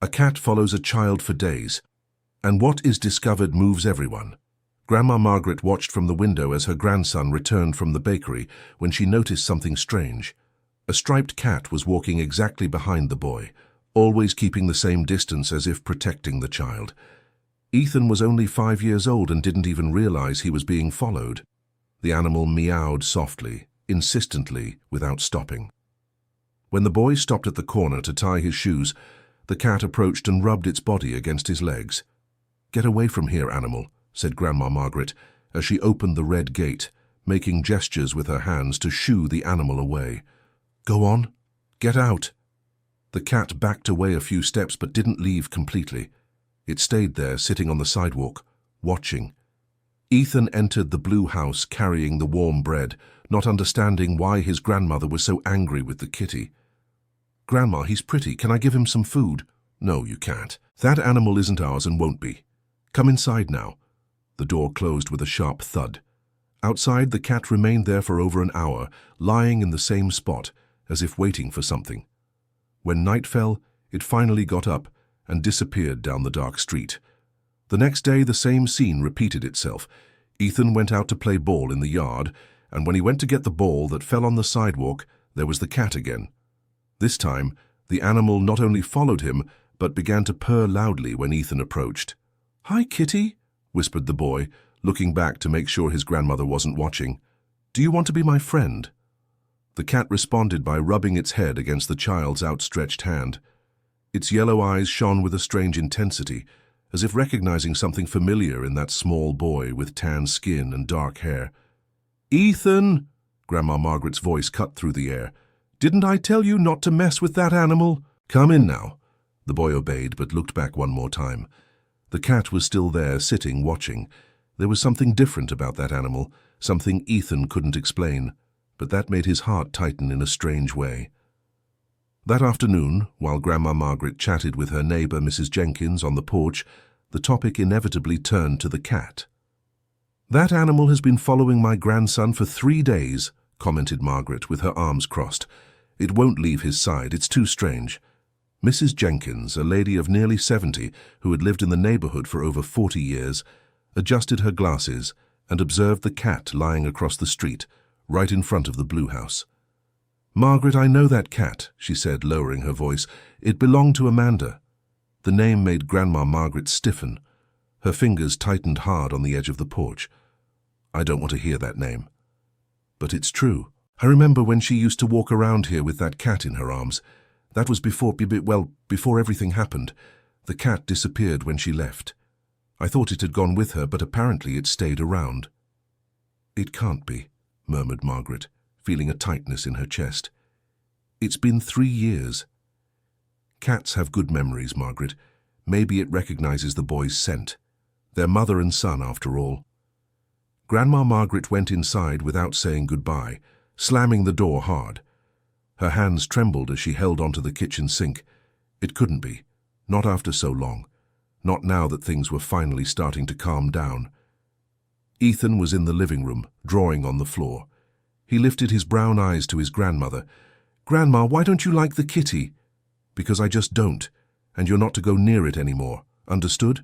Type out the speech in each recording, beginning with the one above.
A cat follows a child for days, and what is discovered moves everyone. Grandma Margaret watched from the window as her grandson returned from the bakery when she noticed something strange. A striped cat was walking exactly behind the boy, always keeping the same distance as if protecting the child. Ethan was only 5 years old and didn't even realize he was being followed. The animal meowed softly, insistently, without stopping. When the boy stopped at the corner to tie his shoes, the cat approached and rubbed its body against his legs. "Get away from here, animal," said Grandma Margaret as she opened the red gate, making gestures with her hands to shoo the animal away. "Go on. Get out." The cat backed away a few steps but didn't leave completely. It stayed there, sitting on the sidewalk, watching. Ethan entered the blue house carrying the warm bread, not understanding why his grandmother was so angry with the kitty. "Grandma, he's pretty. Can I give him some food?" "No, you can't. That animal isn't ours and won't be. Come inside now." The door closed with a sharp thud. Outside, the cat remained there for over an hour, lying in the same spot, as if waiting for something. When night fell, it finally got up and disappeared down the dark street. The next day, the same scene repeated itself. Ethan went out to play ball in the yard, and when he went to get the ball that fell on the sidewalk, there was the cat again. This time, the animal not only followed him, but began to purr loudly when Ethan approached. "Hi, kitty," whispered the boy, looking back to make sure his grandmother wasn't watching. "Do you want to be my friend?" The cat responded by rubbing its head against the child's outstretched hand. Its yellow eyes shone with a strange intensity, as if recognizing something familiar in that small boy with tan skin and dark hair. "Ethan!" Grandma Margaret's voice cut through the air. "Didn't I tell you not to mess with that animal? Come in now." The boy obeyed, but looked back one more time. The cat was still there, sitting, watching. There was something different about that animal, something Ethan couldn't explain, but that made his heart tighten in a strange way. That afternoon, while Grandma Margaret chatted with her neighbor, Mrs. Jenkins, on the porch, the topic inevitably turned to the cat. "That animal has been following my grandson for 3 days, commented Margaret with her arms crossed. "It won't leave his side. It's too strange." Mrs. Jenkins, a lady of nearly 70 who had lived in the neighborhood for over 40 years, adjusted her glasses and observed the cat lying across the street, right in front of the blue house. "Margaret, I know that cat," she said, lowering her voice. "It belonged to Amanda." The name made Grandma Margaret stiffen. Her fingers tightened hard on the edge of the porch. "I don't want to hear that name." "But it's true. I remember when she used to walk around here with that cat in her arms. That was before everything happened. The cat disappeared when she left. I thought it had gone with her, but apparently it stayed around." "It can't be," murmured Margaret, feeling a tightness in her chest. "It's been 3 years." "Cats have good memories, Margaret. Maybe it recognizes the boy's scent. They're mother and son, after all." Grandma Margaret went inside without saying goodbye, slamming the door hard. Her hands trembled as she held onto the kitchen sink. It couldn't be. Not after so long. Not now that things were finally starting to calm down. Ethan was in the living room, drawing on the floor. He lifted his brown eyes to his grandmother. "Grandma, why don't you like the kitty?" "Because I just don't, and you're not to go near it anymore. Understood?"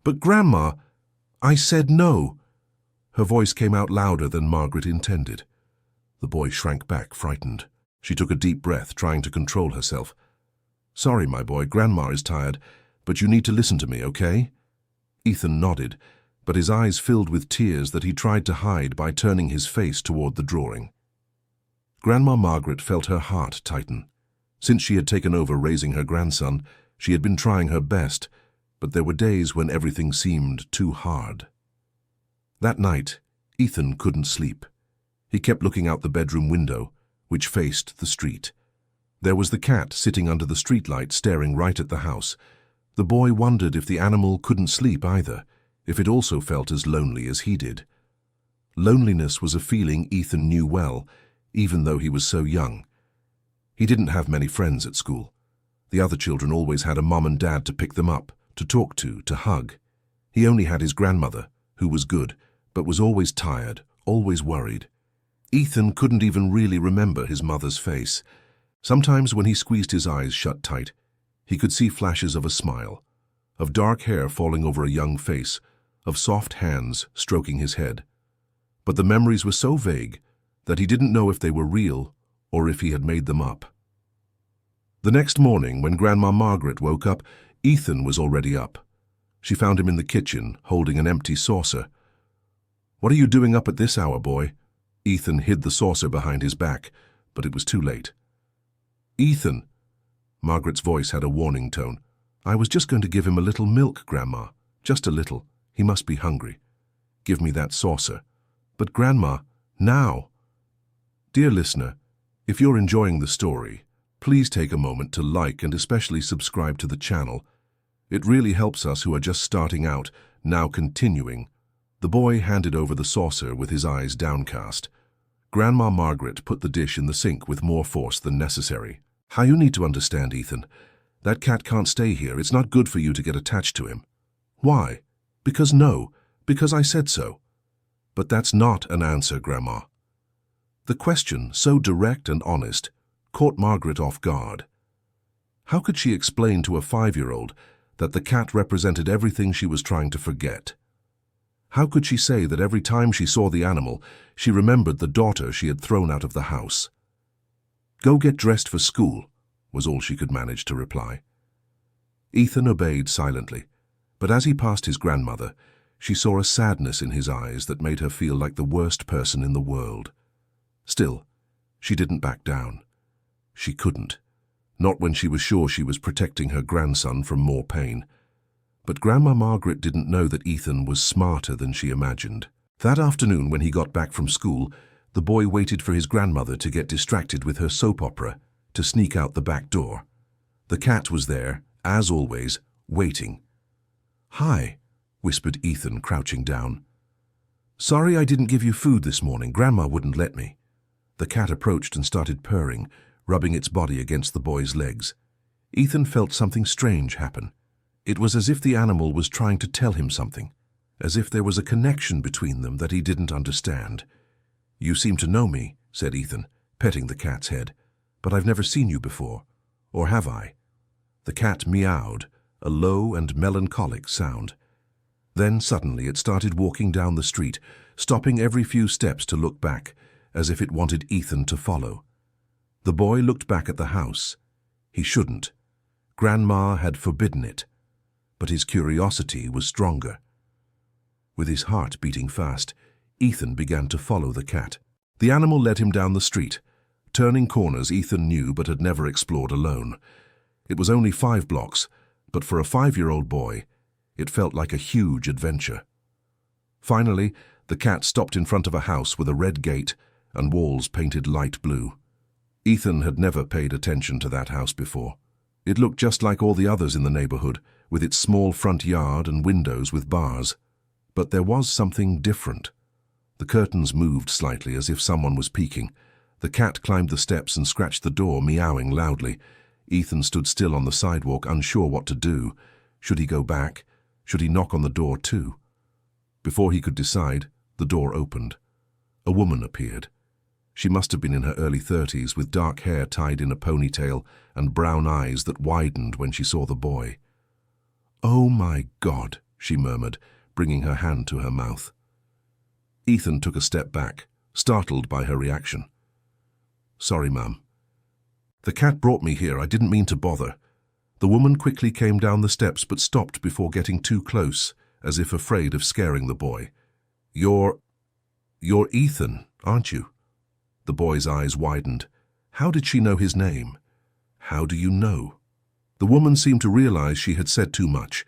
"But Grandma, I said no." Her voice came out louder than Margaret intended. The boy shrank back, frightened. She took a deep breath, trying to control herself. "Sorry, my boy, Grandma is tired, but you need to listen to me, okay?" Ethan nodded, but his eyes filled with tears that he tried to hide by turning his face toward the drawing. Grandma Margaret felt her heart tighten. Since she had taken over raising her grandson, she had been trying her best, but there were days when everything seemed too hard. That night, Ethan couldn't sleep. He kept looking out the bedroom window, which faced the street. There was the cat sitting under the streetlight, staring right at the house. The boy wondered if the animal couldn't sleep either, if it also felt as lonely as he did. Loneliness was a feeling Ethan knew well, even though he was so young. He didn't have many friends at school. The other children always had a mom and dad to pick them up, to talk to hug. He only had his grandmother, who was good, but was always tired, always worried. Ethan couldn't even really remember his mother's face. Sometimes when he squeezed his eyes shut tight, He could see flashes of a smile, of dark hair falling over a young face, of soft hands stroking his head. But the memories were so vague that he didn't know if they were real or if he had made them up. The next morning, when Grandma Margaret woke up, Ethan was already up. She found him in the kitchen, holding an empty saucer. "What are you doing up at this hour, boy?" Ethan hid the saucer behind his back, but it was too late. "Ethan!" Margaret's voice had a warning tone. "I was just going to give him a little milk, Grandma. Just a little. He must be hungry. Give me that saucer." "But Grandma, now!" Dear listener, if you're enjoying the story, please take a moment to like and especially subscribe to the channel. It really helps us who are just starting out, now continuing. The boy handed over the saucer with his eyes downcast. Grandma Margaret put the dish in the sink with more force than necessary. "How you need to understand, Ethan. That cat can't stay here. It's not good for you to get attached to him." "Why?" "Because I said so." "But that's not an answer, Grandma." The question, so direct and honest, caught Margaret off guard. How could she explain to a 5-year-old that the cat represented everything she was trying to forget? How could she say that every time she saw the animal, she remembered the daughter she had thrown out of the house? "Go get dressed for school," was all she could manage to reply. Ethan obeyed silently, but as he passed his grandmother, she saw a sadness in his eyes that made her feel like the worst person in the world. Still, she didn't back down. She couldn't, not when she was sure she was protecting her grandson from more pain. But Grandma Margaret didn't know that Ethan was smarter than she imagined. That afternoon, when he got back from school, the boy waited for his grandmother to get distracted with her soap opera, to sneak out the back door. The cat was there, as always, waiting. "Hi," whispered Ethan, crouching down. "Sorry I didn't give you food this morning. Grandma wouldn't let me." The cat approached and started purring, rubbing its body against the boy's legs. Ethan felt something strange happen. It was as if the animal was trying to tell him something, as if there was a connection between them that he didn't understand. "You seem to know me," said Ethan, petting the cat's head, "but I've never seen you before. Or have I?" The cat meowed, a low and melancholic sound. Then suddenly it started walking down the street, stopping every few steps to look back, as if it wanted Ethan to follow. The boy looked back at the house. He shouldn't. Grandma had forbidden it. But his curiosity was stronger. With his heart beating fast, Ethan began to follow the cat. The animal led him down the street, turning corners Ethan knew but had never explored alone. It was only 5 blocks, but for a 5-year-old boy, it felt like a huge adventure. Finally, the cat stopped in front of a house with a red gate and walls painted light blue. Ethan had never paid attention to that house before. It looked just like all the others in the neighborhood, with its small front yard and windows with bars. But there was something different. The curtains moved slightly as if someone was peeking. The cat climbed the steps and scratched the door, meowing loudly. Ethan stood still on the sidewalk, unsure what to do. Should he go back? Should he knock on the door too? Before he could decide, the door opened. A woman appeared. She must have been in her early 30s, with dark hair tied in a ponytail and brown eyes that widened when she saw the boy. "Oh my God," she murmured, bringing her hand to her mouth. Ethan took a step back, startled by her reaction. "Sorry, Mum. The cat brought me here. I didn't mean to bother." The woman quickly came down the steps but stopped before getting too close, as if afraid of scaring the boy. You're Ethan, aren't you?" The boy's eyes widened. How did she know his name? "How do you know?" The woman seemed to realize she had said too much.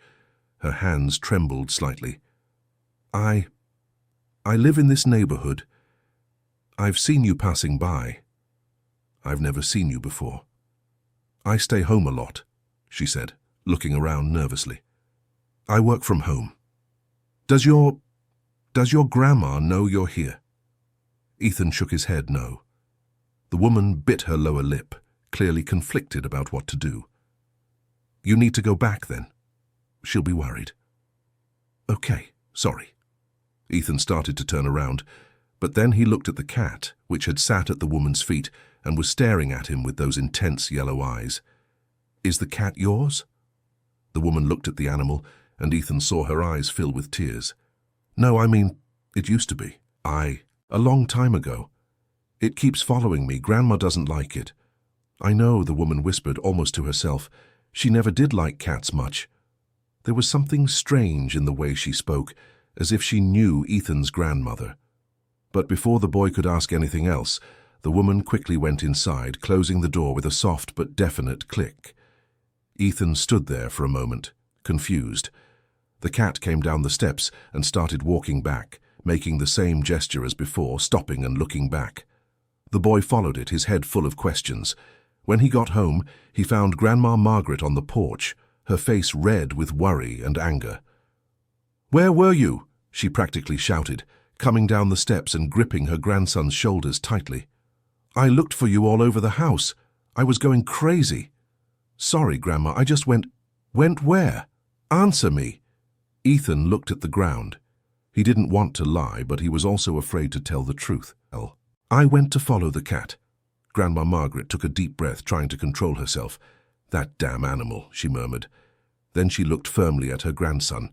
Her hands trembled slightly. I live in this neighborhood. I've seen you passing by. I've never seen you before. I stay home a lot," she said, looking around nervously. "I work from home. Does your grandma know you're here?" Ethan shook his head no. The woman bit her lower lip, clearly conflicted about what to do. "You need to go back then. She'll be worried." "Okay, sorry." Ethan started to turn around, but then he looked at the cat, which had sat at the woman's feet and was staring at him with those intense yellow eyes. Is the cat yours? The woman looked at the animal, and Ethan saw her eyes fill with tears. No, I mean, it used to be. A long time ago. It keeps following me. Grandma doesn't like it. I know, the woman whispered almost to herself. She never did like cats much. There was something strange in the way she spoke, as if she knew Ethan's grandmother. But before the boy could ask anything else, the woman quickly went inside, closing the door with a soft but definite click. Ethan stood there for a moment, confused. The cat came down the steps and started walking back, making the same gesture as before, stopping and looking back. The boy followed it, his head full of questions. When he got home, he found Grandma Margaret on the porch, her face red with worry and anger. "Where were you?" she practically shouted, coming down the steps and gripping her grandson's shoulders tightly. "I looked for you all over the house. I was going crazy." "Sorry, Grandma, I just went." "Went where? Answer me." Ethan looked at the ground. He didn't want to lie, but he was also afraid to tell the truth. "I went to follow the cat." Grandma Margaret took a deep breath, trying to control herself. "That damn animal," she murmured. Then she looked firmly at her grandson.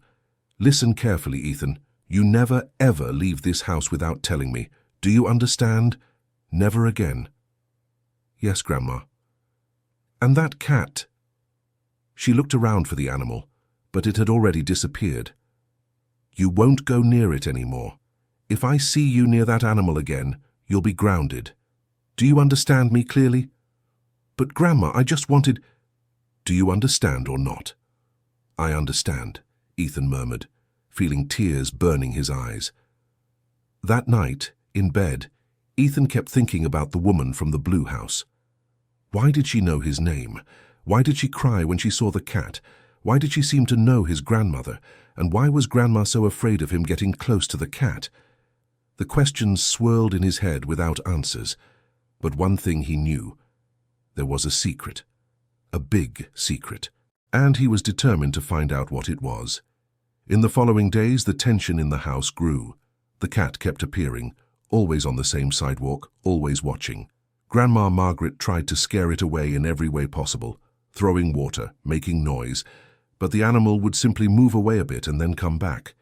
"Listen carefully, Ethan. You never, ever leave this house without telling me. Do you understand? Never again." "Yes, Grandma." "And that cat?" She looked around for the animal, but it had already disappeared. "You won't go near it anymore. If I see you near that animal again, you'll be grounded. Do you understand me clearly?" "But Grandma, I just wanted—" "Do you understand or not?" "I understand," Ethan murmured, feeling tears burning his eyes. That night, in bed, Ethan kept thinking about the woman from the blue house. Why did she know his name? Why did she cry when she saw the cat? Why did she seem to know his grandmother? And why was Grandma so afraid of him getting close to the cat? The questions swirled in his head without answers. But one thing he knew. There was a secret. A big secret. And he was determined to find out what it was. In the following days, the tension in the house grew. The cat kept appearing, always on the same sidewalk, always watching. Grandma Margaret tried to scare it away in every way possible, throwing water, making noise, but the animal would simply move away a bit and then come back.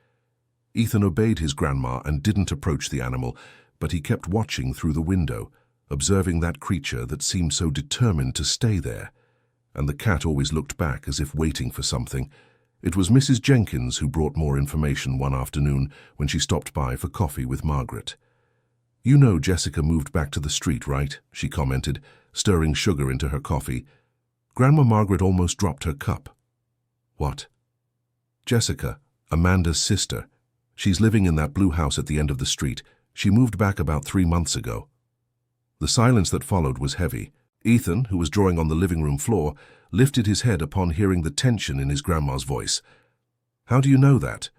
Ethan obeyed his grandma and didn't approach the animal, but he kept watching through the window, observing that creature that seemed so determined to stay there. And the cat always looked back as if waiting for something. It was Mrs. Jenkins who brought more information one afternoon when she stopped by for coffee with Margaret. "You know Jessica moved back to the street, right?" she commented, stirring sugar into her coffee. Grandma Margaret almost dropped her cup. "What?" "Jessica, Amanda's sister. She's living in that blue house at the end of the street. She moved back about 3 months ago." The silence that followed was heavy. Ethan, who was drawing on the living room floor, lifted his head upon hearing the tension in his grandma's voice. "How do you know that?"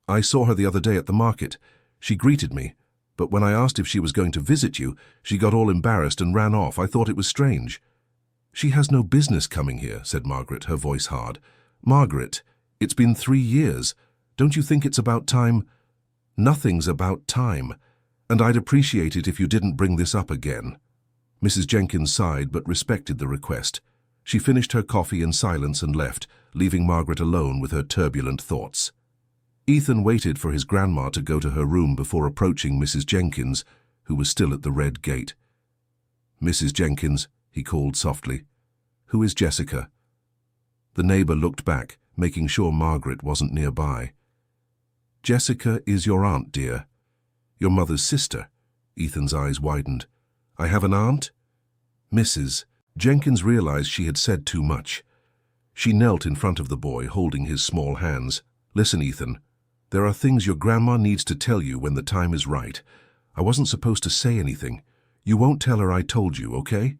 "I saw her the other day at the market. She greeted me, but when I asked if she was going to visit you, she got all embarrassed and ran off. I thought it was strange." "She has no business coming here," said Margaret, her voice hard. "Margaret, it's been 3 years. Don't you think it's about time?" "Nothing's about time, and I'd appreciate it if you didn't bring this up again." Mrs. Jenkins sighed but respected the request. She finished her coffee in silence and left, leaving Margaret alone with her turbulent thoughts. Ethan waited for his grandma to go to her room before approaching Mrs. Jenkins, who was still at the red gate. "Mrs. Jenkins," he called softly. "Who is Jessica?" The neighbor looked back, making sure Margaret wasn't nearby. "Jessica is your aunt, dear. Your mother's sister." Ethan's eyes widened. "I have an aunt?" "Mrs." Jenkins realized she had said too much. She knelt in front of the boy, holding his small hands. "Listen, Ethan. There are things your grandma needs to tell you when the time is right. I wasn't supposed to say anything. You won't tell her I told you, okay?"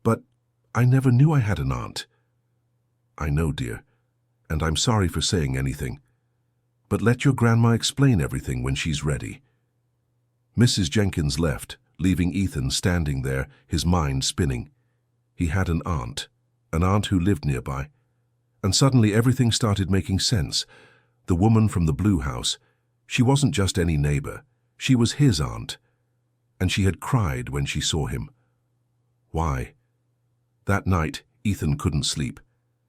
"But I never knew I had an aunt." "I know, dear, and I'm sorry for saying anything. But let your grandma explain everything when she's ready." Mrs. Jenkins left, leaving Ethan standing there, his mind spinning. He had an aunt who lived nearby. And suddenly everything started making sense. The woman from the blue house, she wasn't just any neighbor. She was his aunt. And she had cried when she saw him. Why? That night, Ethan couldn't sleep.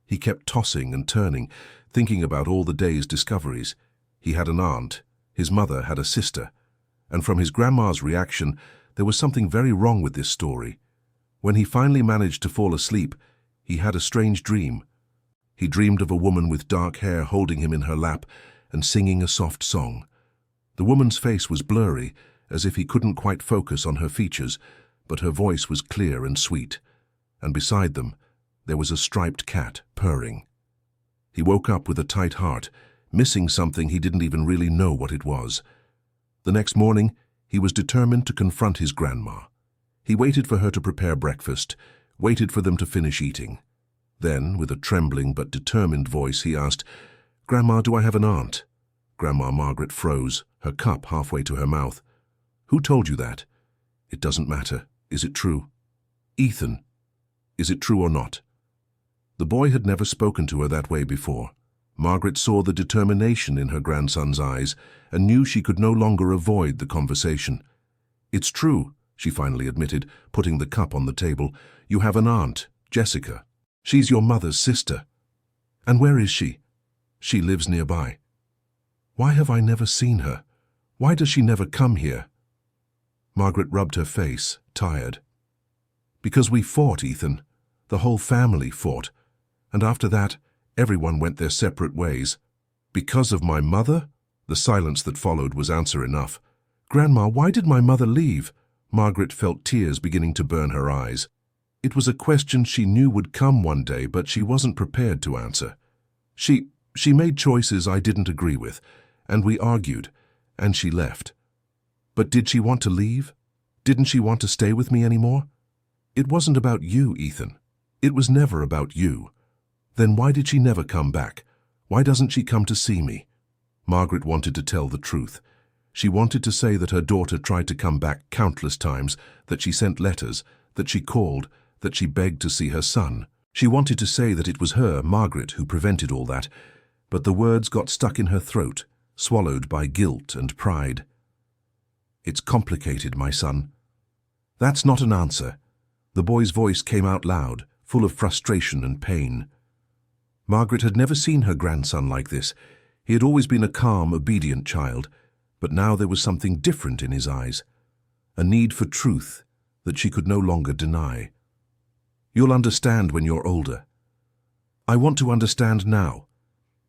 He kept tossing and turning, thinking about all the day's discoveries. He had an aunt, his mother had a sister, and from his grandma's reaction, there was something very wrong with this story. When he finally managed to fall asleep, he had a strange dream. He dreamed of a woman with dark hair holding him in her lap and singing a soft song. The woman's face was blurry, as if he couldn't quite focus on her features, but her voice was clear and sweet, and beside them, there was a striped cat purring. He woke up with a tight heart, missing something he didn't even really know what it was. The next morning, he was determined to confront his grandma. He waited for her to prepare breakfast, waited for them to finish eating. Then, with a trembling but determined voice, he asked, "Grandma, do I have an aunt?" Grandma Margaret froze, her cup halfway to her mouth. "Who told you that?" "It doesn't matter. Is it true?" "Ethan, is it true or not?" The boy had never spoken to her that way before. Margaret saw the determination in her grandson's eyes and knew she could no longer avoid the conversation. "It's true," she finally admitted, putting the cup on the table. "You have an aunt, Jessica. She's your mother's sister." "And where is she?" "She lives nearby." "Why have I never seen her? Why does she never come here?" Margaret rubbed her face, tired. "Because we fought, Ethan. The whole family fought. And after that, everyone went their separate ways." "Because of my mother?" The silence that followed was answer enough. "Grandma, why did my mother leave?" Margaret felt tears beginning to burn her eyes. It was a question she knew would come one day, but she wasn't prepared to answer. She made choices I didn't agree with, and we argued, and she left. But did she want to leave? Didn't she want to stay with me anymore? It wasn't about you, Ethan. It was never about you. Then why did she never come back? Why doesn't she come to see me? Margaret wanted to tell the truth. She wanted to say that her daughter tried to come back countless times, that she sent letters, that she called, that she begged to see her son. She wanted to say that it was her, Margaret, who prevented all that, but the words got stuck in her throat, swallowed by guilt and pride. "It's complicated, my son." "That's not an answer." The boy's voice came out loud, full of frustration and pain. Margaret had never seen her grandson like this. He had always been a calm, obedient child, but now there was something different in his eyes, a need for truth that she could no longer deny. "You'll understand when you're older." "I want to understand now."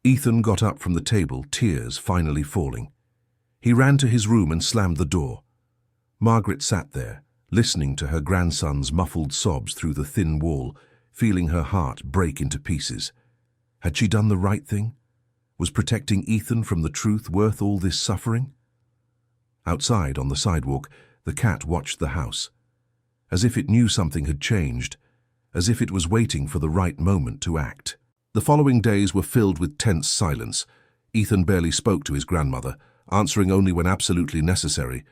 Ethan got up from the table, tears finally falling. He ran to his room and slammed the door. Margaret sat there, listening to her grandson's muffled sobs through the thin wall, feeling her heart break into pieces. Had she done the right thing? Was protecting Ethan from the truth worth all this suffering? Outside, on the sidewalk, the cat watched the house, as if it knew something had changed, as if it was waiting for the right moment to act. The following days were filled with tense silence. Ethan barely spoke to his grandmother, answering only when absolutely necessary.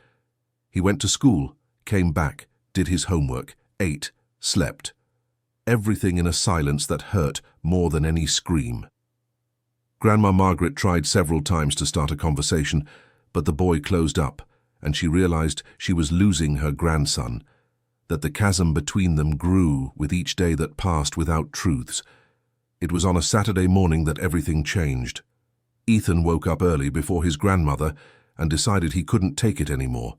He went to school, came back, did his homework, ate, slept. Everything in a silence that hurt more than any scream. Grandma Margaret tried several times to start a conversation, but the boy closed up, and she realized she was losing her grandson, that the chasm between them grew with each day that passed without truths. It was on a Saturday morning that everything changed. Ethan woke up early before his grandmother and decided he couldn't take it anymore.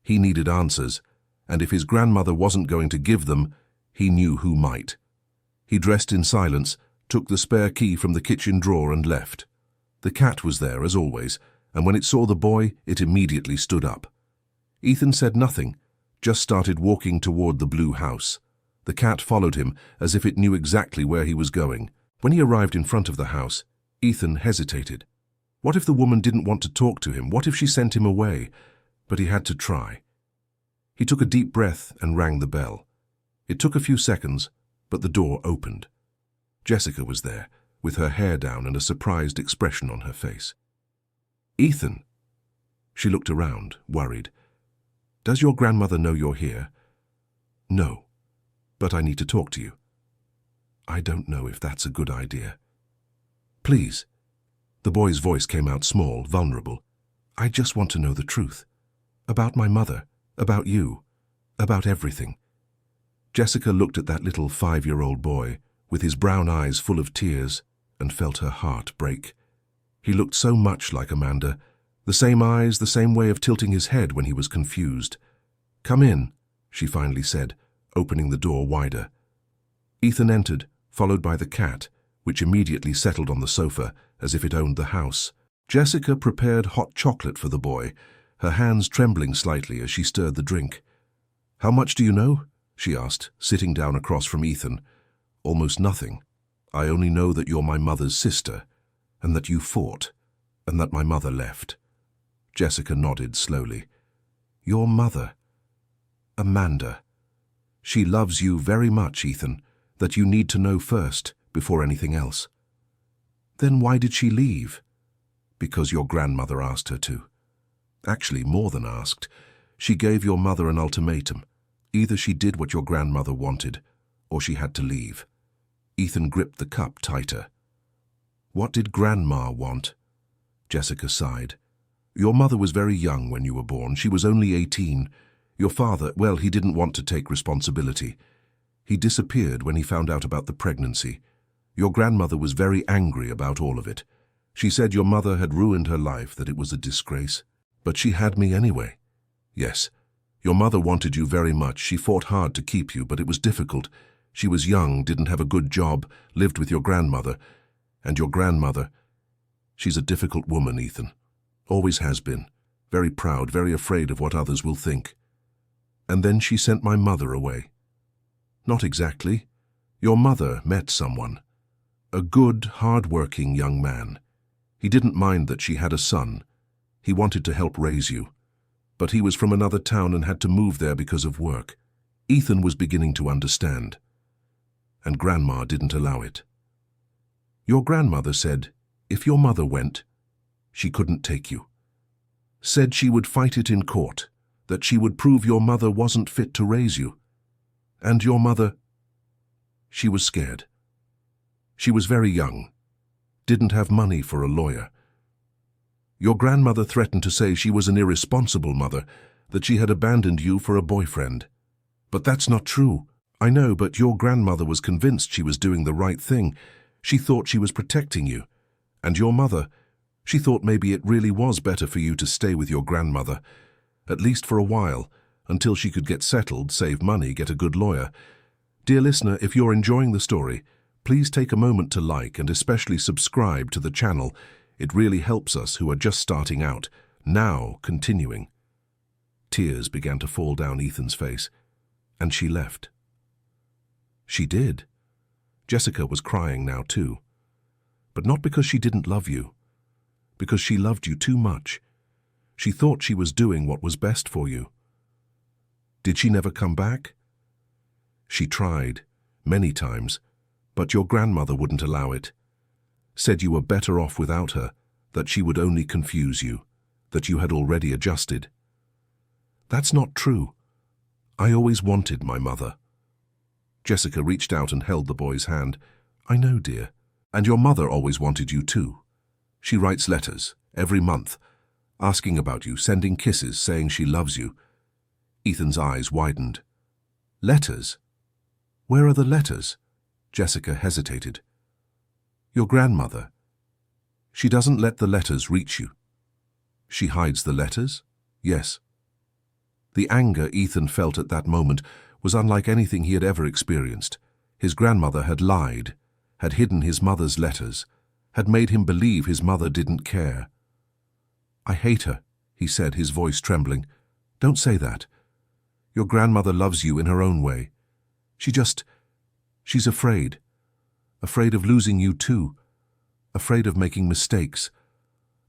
He needed answers, and if his grandmother wasn't going to give them, he knew who might. He dressed in silence, took the spare key from the kitchen drawer and left. The cat was there, as always, and when it saw the boy, it immediately stood up. Ethan said nothing, just started walking toward the blue house. The cat followed him as if it knew exactly where he was going. When he arrived in front of the house, Ethan hesitated. What if the woman didn't want to talk to him? What if she sent him away? But he had to try. He took a deep breath and rang the bell. It took a few seconds, but the door opened. Jessica was there, with her hair down and a surprised expression on her face. "Ethan." She looked around, worried. "Does your grandmother know you're here?" "No, but I need to talk to you." "I don't know if that's a good idea." "Please." The boy's voice came out small, vulnerable. "I just want to know the truth. About my mother, about you, about everything." Jessica looked at that little 5-year-old boy, with his brown eyes full of tears, and felt her heart break. He looked so much like Amanda, the same eyes, the same way of tilting his head when he was confused. "Come in," she finally said, opening the door wider. Ethan entered, followed by the cat, which immediately settled on the sofa as if it owned the house. Jessica prepared hot chocolate for the boy, her hands trembling slightly as she stirred the drink. "How much do you know?" she asked, sitting down across from Ethan. "Almost nothing. I only know that you're my mother's sister, and that you fought, and that my mother left." Jessica nodded slowly. "Your mother? Amanda. She loves you very much, Ethan, that you need to know first, before anything else." "Then why did she leave?" "Because your grandmother asked her to. Actually, more than asked. She gave your mother an ultimatum. Either she did what your grandmother wanted, or she had to leave." Ethan gripped the cup tighter. "What did Grandma want?" Jessica sighed. "Your mother was very young when you were born. She was only 18. Your father, well, he didn't want to take responsibility. He disappeared when he found out about the pregnancy. Your grandmother was very angry about all of it. She said your mother had ruined her life, that it was a disgrace. But she had me anyway. Yes, your mother wanted you very much. She fought hard to keep you, but it was difficult. She was young, didn't have a good job, lived with your grandmother. And your grandmother, she's a difficult woman, Ethan. Always has been. Very proud, very afraid of what others will think. And then she sent my mother away." "Not exactly. Your mother met someone. A good, hard-working young man. He didn't mind that she had a son. He wanted to help raise you. But he was from another town and had to move there because of work." Ethan was beginning to understand. "And Grandma didn't allow it." "Your grandmother said, if your mother went, she couldn't take you. Said she would fight it in court, that she would prove your mother wasn't fit to raise you. And your mother, she was scared. She was very young, didn't have money for a lawyer. Your grandmother threatened to say she was an irresponsible mother, that she had abandoned you for a boyfriend. But that's not true. I know, but your grandmother was convinced she was doing the right thing. She thought she was protecting you. And your mother, she thought maybe it really was better for you to stay with your grandmother, at least for a while, until she could get settled, save money, get a good lawyer. Dear listener, if you're enjoying the story, please take a moment to like and especially subscribe to the channel. It really helps us who are just starting out. Now, continuing. Tears began to fall down Ethan's face, and she left. She did. Jessica was crying now too. But not because she didn't love you, because she loved you too much. She thought she was doing what was best for you. Did she never come back? She tried, many times, but your grandmother wouldn't allow it. Said you were better off without her, that she would only confuse you, that you had already adjusted. That's not true. I always wanted my mother. Jessica reached out and held the boy's hand. I know, dear. And your mother always wanted you too. She writes letters, every month, asking about you, sending kisses, saying she loves you. Ethan's eyes widened. Letters? Where are the letters? Jessica hesitated. Your grandmother. She doesn't let the letters reach you. She hides the letters? Yes. The anger Ethan felt at that moment was unlike anything he had ever experienced. His grandmother had lied, had hidden his mother's letters, had made him believe his mother didn't care. I hate her, he said, his voice trembling. Don't say that. Your grandmother loves you in her own way. She's afraid. Afraid of losing you too. Afraid of making mistakes.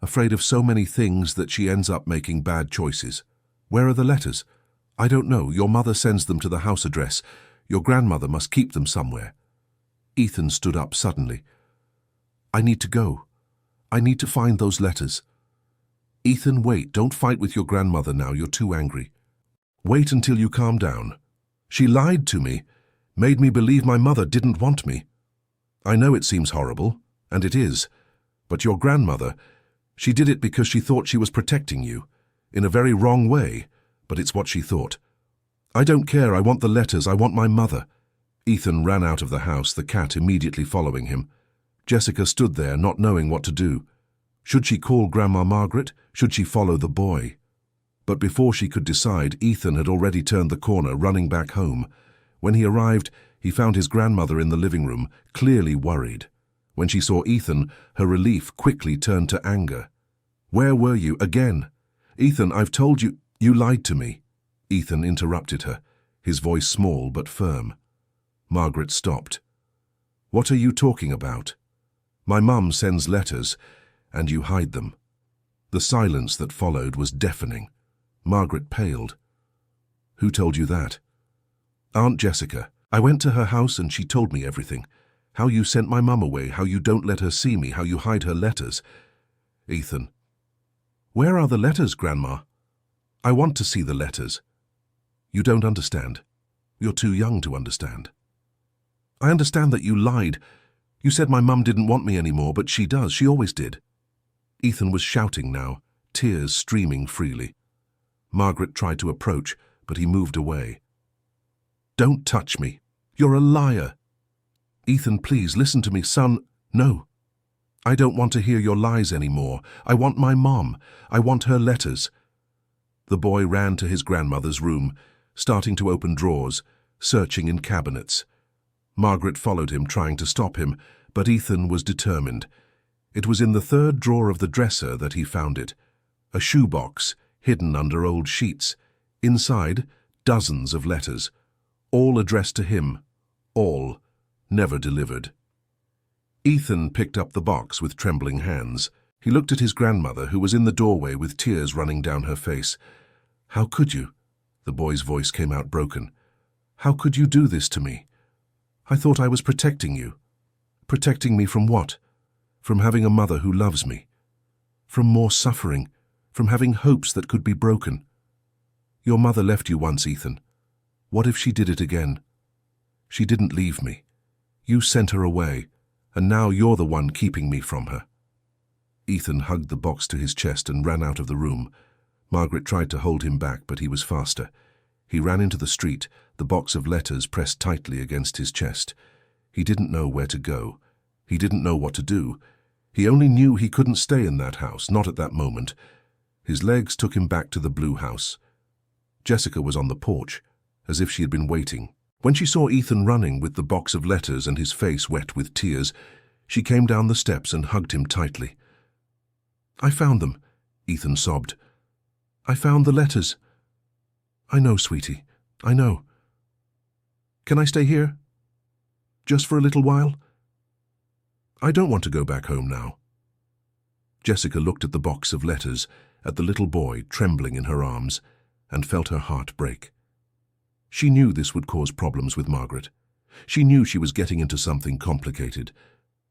Afraid of so many things that she ends up making bad choices. Where are the letters? I don't know. Your mother sends them to the house address. Your grandmother must keep them somewhere. Ethan stood up suddenly. I need to go. I need to find those letters. Ethan, wait. Don't fight with your grandmother now. You're too angry. Wait until you calm down. She lied to me, made me believe my mother didn't want me. I know it seems horrible, and it is, but your grandmother, she did it because she thought she was protecting you, in a very wrong way, but it's what she thought. I don't care. I want the letters. I want my mother. Ethan ran out of the house, the cat immediately following him. Jessica stood there, not knowing what to do. Should she call Grandma Margaret? Should she follow the boy? But before she could decide, Ethan had already turned the corner, running back home. When he arrived, he found his grandmother in the living room, clearly worried. When she saw Ethan, her relief quickly turned to anger. "Where were you again? Ethan, I've told you, you lied to me." Ethan interrupted her, his voice small but firm. Margaret stopped. "What are you talking about? My mum sends letters, and you hide them." The silence that followed was deafening. Margaret paled. "Who told you that?" "Aunt Jessica. I went to her house and she told me everything. How you sent my mum away, how you don't let her see me, how you hide her letters." Ethan. "Where are the letters, Grandma? I want to see the letters." "You don't understand. You're too young to understand." "I understand that you lied. You said my mum didn't want me anymore, but she does. She always did." Ethan was shouting now, tears streaming freely. Margaret tried to approach, but he moved away. "Don't touch me. You're a liar." "Ethan, please listen to me, son." "No. I don't want to hear your lies anymore. I want my mom. I want her letters." The boy ran to his grandmother's room, starting to open drawers, searching in cabinets. Margaret followed him, trying to stop him, but Ethan was determined. It was in the third drawer of the dresser that he found it, a shoebox hidden under old sheets. Inside, dozens of letters, all addressed to him, all never delivered. Ethan picked up the box with trembling hands. He looked at his grandmother, who was in the doorway with tears running down her face. "How could you?" The boy's voice came out broken. "How could you do this to me? I thought I was protecting you." "Protecting me from what?" "From having a mother who loves me. From more suffering. From having hopes that could be broken. Your mother left you once, Ethan. What if she did it again? She didn't leave me. You sent her away, and now you're the one keeping me from her." Ethan hugged the box to his chest and ran out of the room. Margaret tried to hold him back, but he was faster. He ran into the street, the box of letters pressed tightly against his chest. He didn't know where to go. He didn't know what to do. He only knew he couldn't stay in that house, not at that moment. His legs took him back to the blue house. Jessica was on the porch, as if she had been waiting. When she saw Ethan running with the box of letters and his face wet with tears, she came down the steps and hugged him tightly. "I found them," Ethan sobbed. "I found the letters." "I know, sweetie. I know. Can I stay here? Just for a little while? I don't want to go back home now." Jessica looked at the box of letters, at the little boy trembling in her arms, and felt her heart break. She knew this would cause problems with Margaret. She knew she was getting into something complicated.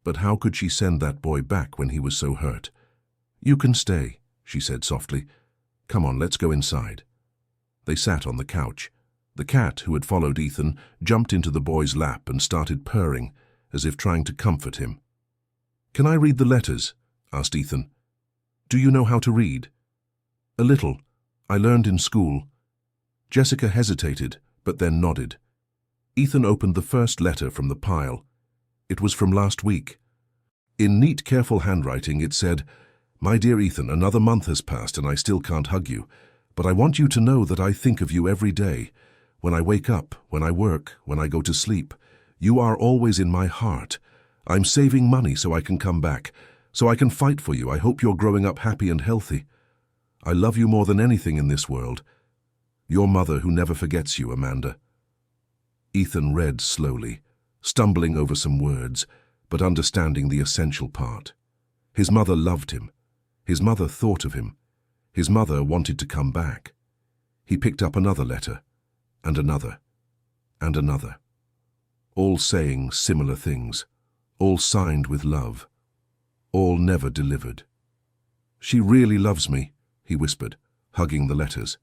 But how could she send that boy back when he was so hurt? "You can stay," she said softly. "Come on, let's go inside." They sat on the couch. The cat, who had followed Ethan, jumped into the boy's lap and started purring, as if trying to comfort him. "Can I read the letters?" asked Ethan. "Do you know how to read?" "A little. I learned in school." Jessica hesitated, but then nodded. Ethan opened the first letter from the pile. It was from last week. In neat, careful handwriting it said, "My dear Ethan, another month has passed and I still can't hug you, but I want you to know that I think of you every day. When I wake up, when I work, when I go to sleep, you are always in my heart. I'm saving money so I can come back, so I can fight for you. I hope you're growing up happy and healthy. I love you more than anything in this world. Your mother who never forgets you, Amanda." Ethan read slowly, stumbling over some words, but understanding the essential part. His mother loved him. His mother thought of him. His mother wanted to come back. He picked up another letter, and another, and another, all saying similar things, all signed with love, all never delivered. "She really loves me," he whispered, hugging the letters.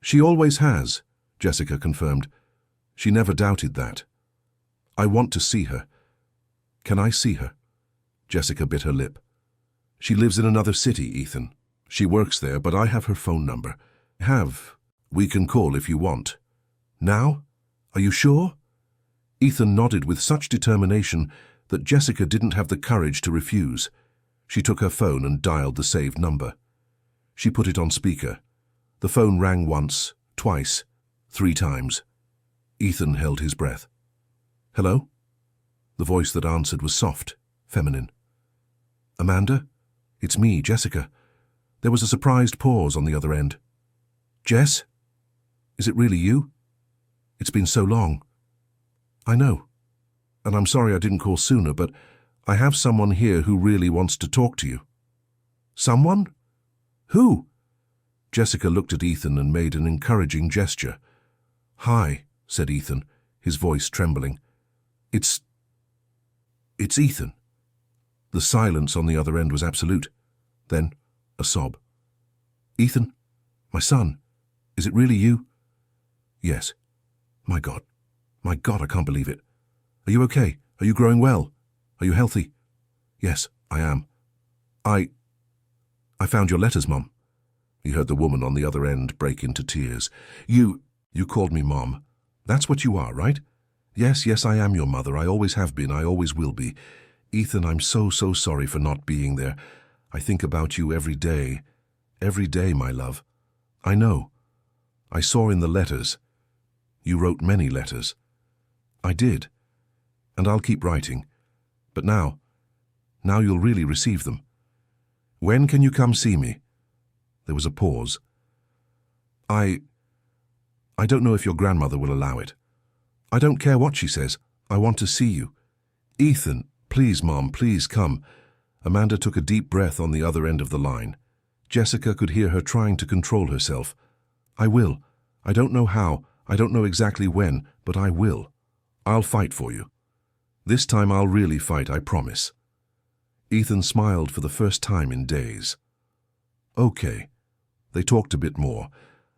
"She always has," Jessica confirmed. She never doubted that. "I want to see her." "Can I see her?" Jessica bit her lip. "She lives in another city, Ethan. She works there, but I have her phone number. We can call if you want." "Now? Are you sure?" Ethan nodded with such determination that Jessica didn't have the courage to refuse. She took her phone and dialed the saved number. She put it on speaker. The phone rang once, twice, 3 times. Ethan held his breath. "Hello?" The voice that answered was soft, feminine. "Amanda? It's me, Jessica." There was a surprised pause on the other end. "Jess? Is it really you? It's been so long." "I know. And I'm sorry I didn't call sooner, but I have someone here who really wants to talk to you." "Someone? Who?" Jessica looked at Ethan and made an encouraging gesture. "Hi," said Ethan, his voice trembling. It's Ethan." The silence on the other end was absolute. Then, a sob. "Ethan? My son? Is it really you?" "Yes." My God, I can't believe it. Are you okay? Are you growing well? Are you healthy?" "Yes, I am. I found your letters, Mom." He heard the woman on the other end break into tears. You called me Mom. That's what you are, right?" Yes, I am your mother. I always have been. I always will be. Ethan, I'm so sorry for not being there. I think about you every day. Every day, my love. I know. I saw in the letters. You wrote many letters." "I did. And I'll keep writing. But now you'll really receive them. When can you come see me?" There was a pause. I don't know if your grandmother will allow it." "I don't care what she says. I want to see you." "Ethan, please, Mom, please come." Amanda took a deep breath on the other end of the line. Jessica could hear her trying to control herself. "I will. I don't know how. I don't know exactly when, but I will. I'll fight for you. This time I'll really fight, I promise." Ethan smiled for the first time in days. Okay. They talked a bit more,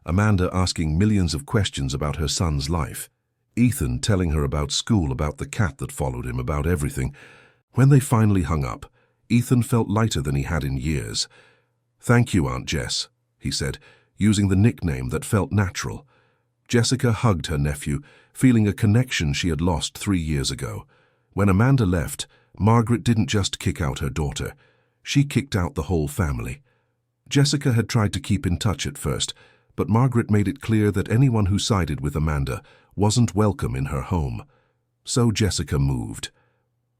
Amanda asking millions of questions about her son's life. Ethan telling her about school, about the cat that followed him, about everything. When they finally hung up, Ethan felt lighter than he had in years. "Thank you, Aunt Jess," he said, using the nickname that felt natural. Jessica hugged her nephew, feeling a connection she had lost 3 years ago. When Amanda left, Margaret didn't just kick out her daughter. She kicked out the whole family. Jessica had tried to keep in touch at first, but Margaret made it clear that anyone who sided with Amanda wasn't welcome in her home. So Jessica moved.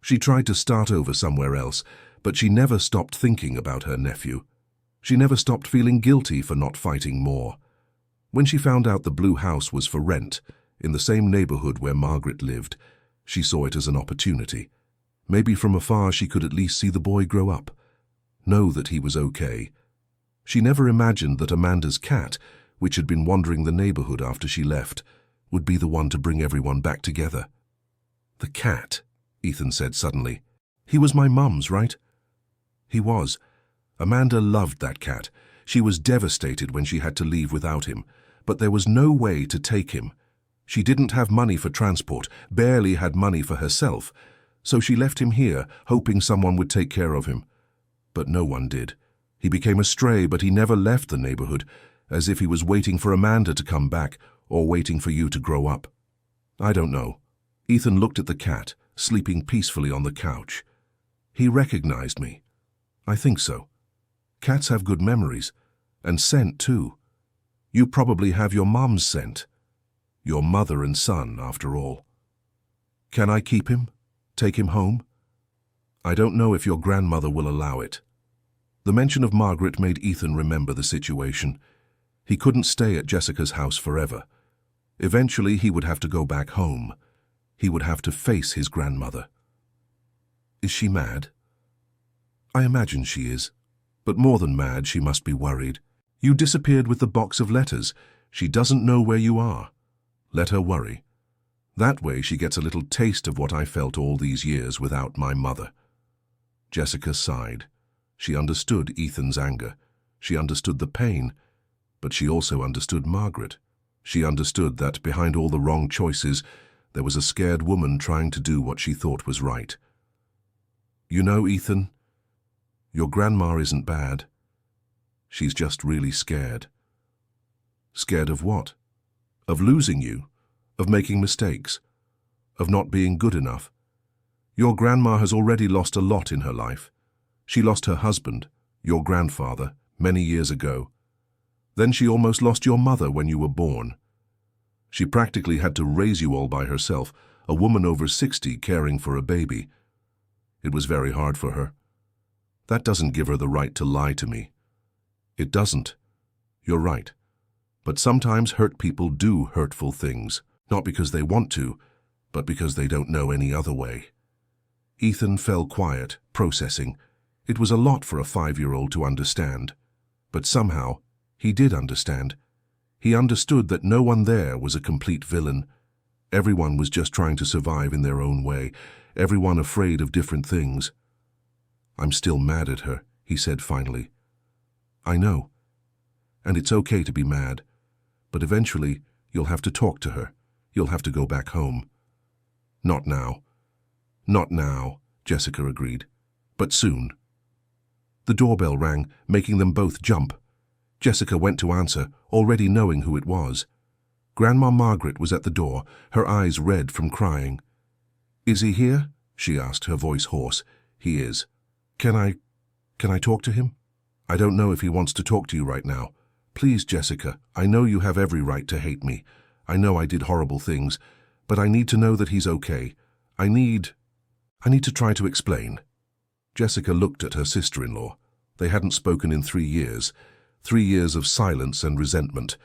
She tried to start over somewhere else, but she never stopped thinking about her nephew. She never stopped feeling guilty for not fighting more. When she found out the blue house was for rent, in the same neighborhood where Margaret lived, she saw it as an opportunity. Maybe from afar she could at least see the boy grow up, know that he was okay. She never imagined that Amanda's cat, which had been wandering the neighborhood after she left, would be the one to bring everyone back together. "The cat," Ethan said suddenly. "He was my mum's, right?" He was. Amanda loved that cat. She was devastated when she had to leave without him, but there was no way to take him. She didn't have money for transport, barely had money for herself, so she left him here, hoping someone would take care of him. But no one did. He became a stray, but he never left the neighborhood, as if he was waiting for Amanda to come back, or waiting for you to grow up. I don't know. Ethan looked at the cat, sleeping peacefully on the couch. He recognized me. I think so. Cats have good memories, and scent too. You probably have your mom's scent. Your mother and son, after all. Can I keep him? Take him home? I don't know if your grandmother will allow it. The mention of Margaret made Ethan remember the situation. He couldn't stay at Jessica's house forever. Eventually he would have to go back home. He would have to face his grandmother. Is she mad? I imagine she is. But more than mad, she must be worried. You disappeared with the box of letters. She doesn't know where you are. Let her worry. That way she gets a little taste of what I felt all these years without my mother. Jessica sighed. She understood Ethan's anger. She understood the pain. But she also understood Margaret. She understood that behind all the wrong choices, there was a scared woman trying to do what she thought was right. You know, Ethan, your grandma isn't bad. She's just really scared. Scared of what? Of losing you? Of making mistakes? of not being good enough. Your grandma has already lost a lot in her life. She lost her husband, your grandfather, many years ago. Then she almost lost your mother when you were born. She practically had to raise you all by herself, a woman over 60 caring for a baby. It was very hard for her. That doesn't give her the right to lie to me. It doesn't. You're right. But sometimes hurt people do hurtful things, not because they want to, but because they don't know any other way. Ethan fell quiet, processing. It was a lot for a 5-year-old to understand. But somehow, he did understand. He understood that no one there was a complete villain. Everyone was just trying to survive in their own way, everyone afraid of different things. I'm still mad at her, he said finally. I know. And it's okay to be mad. But eventually, you'll have to talk to her. You'll have to go back home. Not now. Not now, Jessica agreed. But soon. The doorbell rang, making them both jump. Jessica went to answer, already knowing who it was. Grandma Margaret was at the door, her eyes red from crying. Is he here? She asked, her voice hoarse. He is. Can I talk to him? I don't know if he wants to talk to you right now. Please, Jessica, I know you have every right to hate me. I know I did horrible things, but I need to know that he's okay. I need to try to explain. Jessica looked at her sister-in-law. They hadn't spoken in 3 years. 3 years of silence and resentment.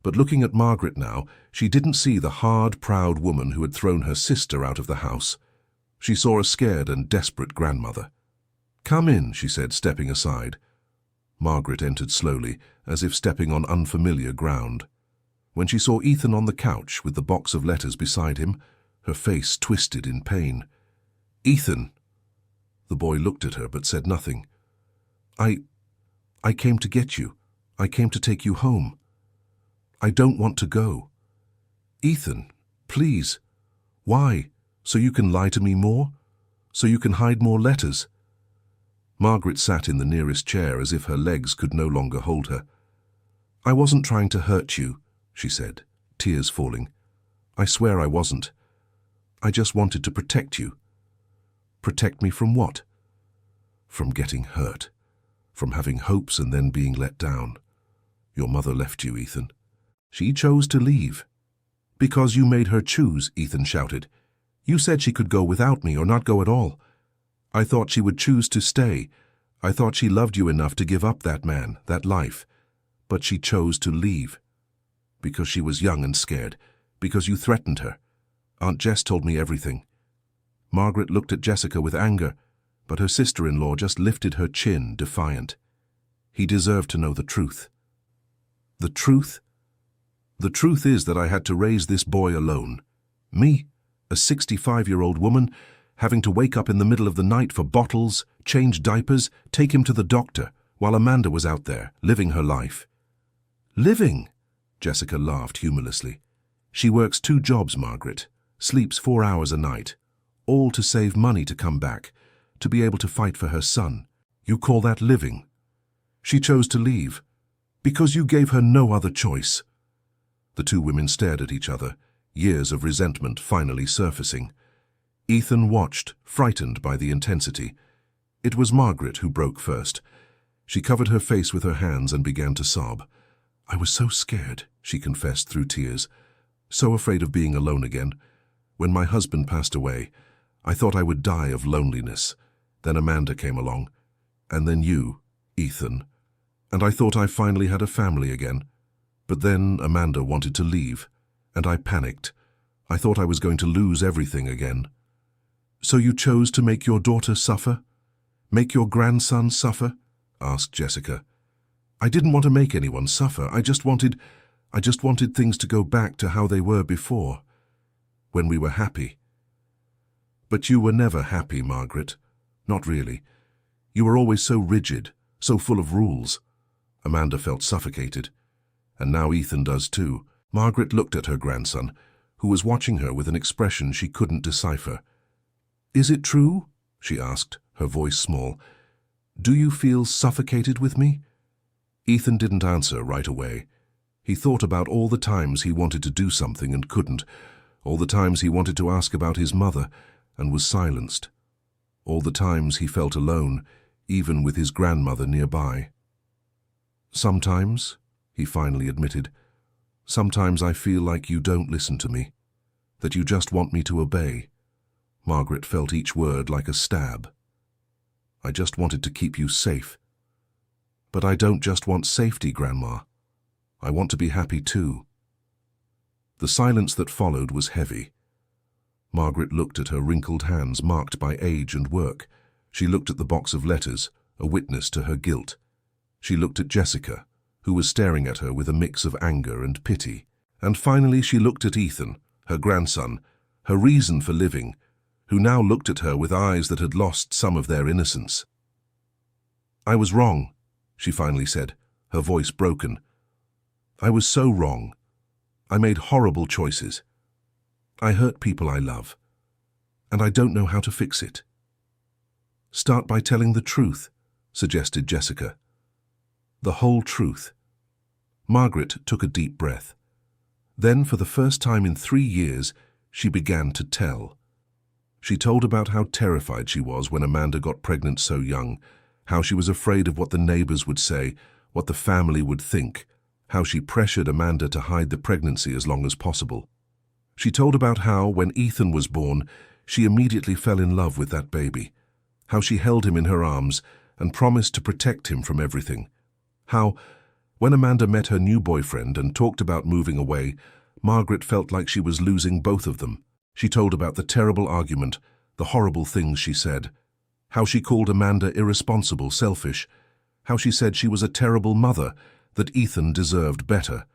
But looking at Margaret now, she didn't see the hard, proud woman who had thrown her sister out of the house. She saw a scared and desperate grandmother. Come in, she said, stepping aside. Margaret entered slowly, as if stepping on unfamiliar ground. When she saw Ethan on the couch with the box of letters beside him, her face twisted in pain. Ethan! The boy looked at her but said nothing. I came to get you. I came to take you home. I don't want to go. Ethan, please. Why? So you can lie to me more? So you can hide more letters? Margaret sat in the nearest chair as if her legs could no longer hold her. I wasn't trying to hurt you, she said, tears falling. I swear I wasn't. I just wanted to protect you. Protect me from what? From getting hurt. From having hopes and then being let down. Your mother left you, Ethan. She chose to leave. Because you made her choose, Ethan shouted. You said she could go without me or not go at all. I thought she would choose to stay. I thought she loved you enough to give up that man, that life. But she chose to leave. Because she was young and scared. Because you threatened her. Aunt Jess told me everything. Margaret looked at Jessica with anger, but her sister-in-law just lifted her chin, defiant. He deserved to know the truth. The truth? The truth is that I had to raise this boy alone. Me, a 65-year-old woman, having to wake up in the middle of the night for bottles, change diapers, take him to the doctor, while Amanda was out there, living her life. Living? Jessica laughed humorlessly. She works 2 jobs, Margaret, sleeps 4 hours a night, all to save money to come back, to be able to fight for her son. You call that living? She chose to leave, because you gave her no other choice. The 2 women stared at each other, years of resentment finally surfacing. Ethan watched, frightened by the intensity. It was Margaret who broke first. She covered her face with her hands and began to sob. I was so scared, she confessed through tears, so afraid of being alone again. When my husband passed away, I thought I would die of loneliness. Then Amanda came along, and then you, Ethan, and I thought I finally had a family again. But then Amanda wanted to leave, and I panicked. I thought I was going to lose everything again. So you chose to make your daughter suffer? Make your grandson suffer? Asked Jessica. I didn't want to make anyone suffer. I just wanted things to go back to how they were before, when we were happy. But you were never happy, Margaret. Not really. You were always so rigid, so full of rules. Amanda felt suffocated. And now Ethan does too. Margaret looked at her grandson, who was watching her with an expression she couldn't decipher. Is it true? She asked, her voice small. Do you feel suffocated with me? Ethan didn't answer right away. He thought about all the times he wanted to do something and couldn't, All the times he wanted to ask about his mother and was silenced. All the times he felt alone, even with his grandmother nearby. "Sometimes," he finally admitted, "sometimes I feel like you don't listen to me, that you just want me to obey." Margaret felt each word like a stab. "I just wanted to keep you safe." "But I don't just want safety, Grandma. I want to be happy too." The silence that followed was heavy. Margaret looked at her wrinkled hands marked by age and work. She looked at the box of letters, a witness to her guilt. She looked at Jessica, who was staring at her with a mix of anger and pity. And finally she looked at Ethan, her grandson, her reason for living, who now looked at her with eyes that had lost some of their innocence. "I was wrong," she finally said, her voice broken. "I was so wrong. I made horrible choices. I hurt people I love, and I don't know how to fix it." "Start by telling the truth," suggested Jessica. "The whole truth." Margaret took a deep breath. Then, for the first time in 3 years, she began to tell. She told about how terrified she was when Amanda got pregnant so young, how she was afraid of what the neighbors would say, what the family would think, how she pressured Amanda to hide the pregnancy as long as possible. She told about how, when Ethan was born, she immediately fell in love with that baby, how she held him in her arms and promised to protect him from everything, how, when Amanda met her new boyfriend and talked about moving away, Margaret felt like she was losing both of them. She told about the terrible argument, the horrible things she said, how she called Amanda irresponsible, selfish, how she said she was a terrible mother, that Ethan deserved better,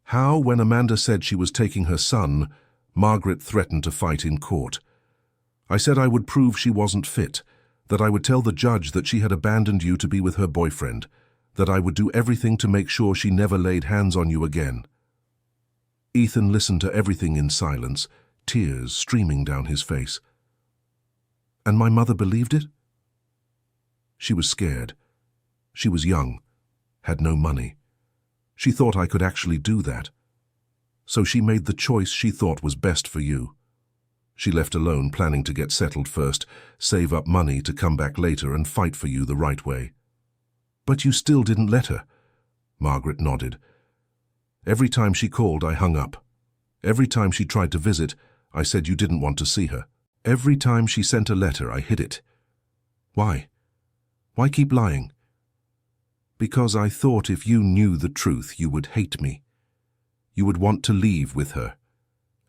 how, when Amanda said she was taking her son, Margaret threatened to fight in court. "I said I would prove she wasn't fit, that I would tell the judge that she had abandoned you to be with her boyfriend, that I would do everything to make sure she never laid hands on you again." Ethan listened to everything in silence, tears streaming down his face. "And my mother believed it?" She was scared. She was young, had no money. She thought I could actually do that. So she made the choice she thought was best for you. She left alone, planning to get settled first, save up money to come back later and fight for you the right way. "But you still didn't let her." Margaret nodded. "Every time she called, I hung up. Every time she tried to visit, I said you didn't want to see her. Every time she sent a letter, I hid it." "Why? Why keep lying?" "Because I thought if you knew the truth, you would hate me. You would want to leave with her,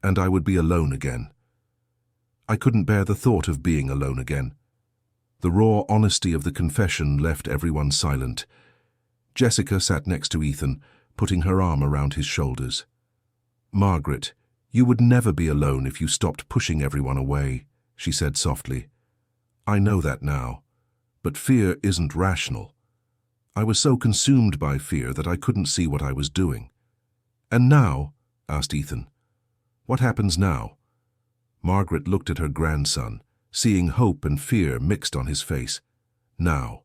and I would be alone again." I couldn't bear the thought of being alone again. The raw honesty of the confession left everyone silent. Jessica sat next to Ethan, putting her arm around his shoulders. "Margaret, you would never be alone if you stopped pushing everyone away," she said softly. "I know that now, but fear isn't rational. I was so consumed by fear that I couldn't see what I was doing." "And now?" asked Ethan. "What happens now?" Margaret looked at her grandson, seeing hope and fear mixed on his face. Now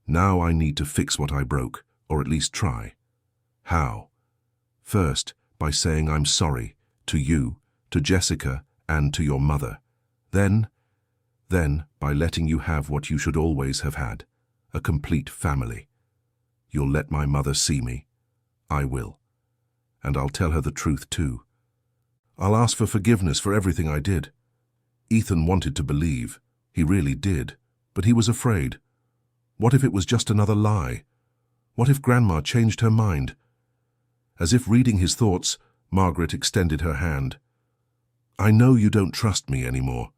I need to fix what I broke, or at least try." "How?" "First, by saying I'm sorry, to you, to Jessica, and to your mother. Then by letting you have what you should always have had, a complete family. You'll let my mother see me. I will. And I'll tell her the truth too. I'll ask for forgiveness for everything I did." Ethan wanted to believe. He really did. But he was afraid. What if it was just another lie? What if Grandma changed her mind? As if reading his thoughts, Margaret extended her hand. "I know you don't trust me anymore.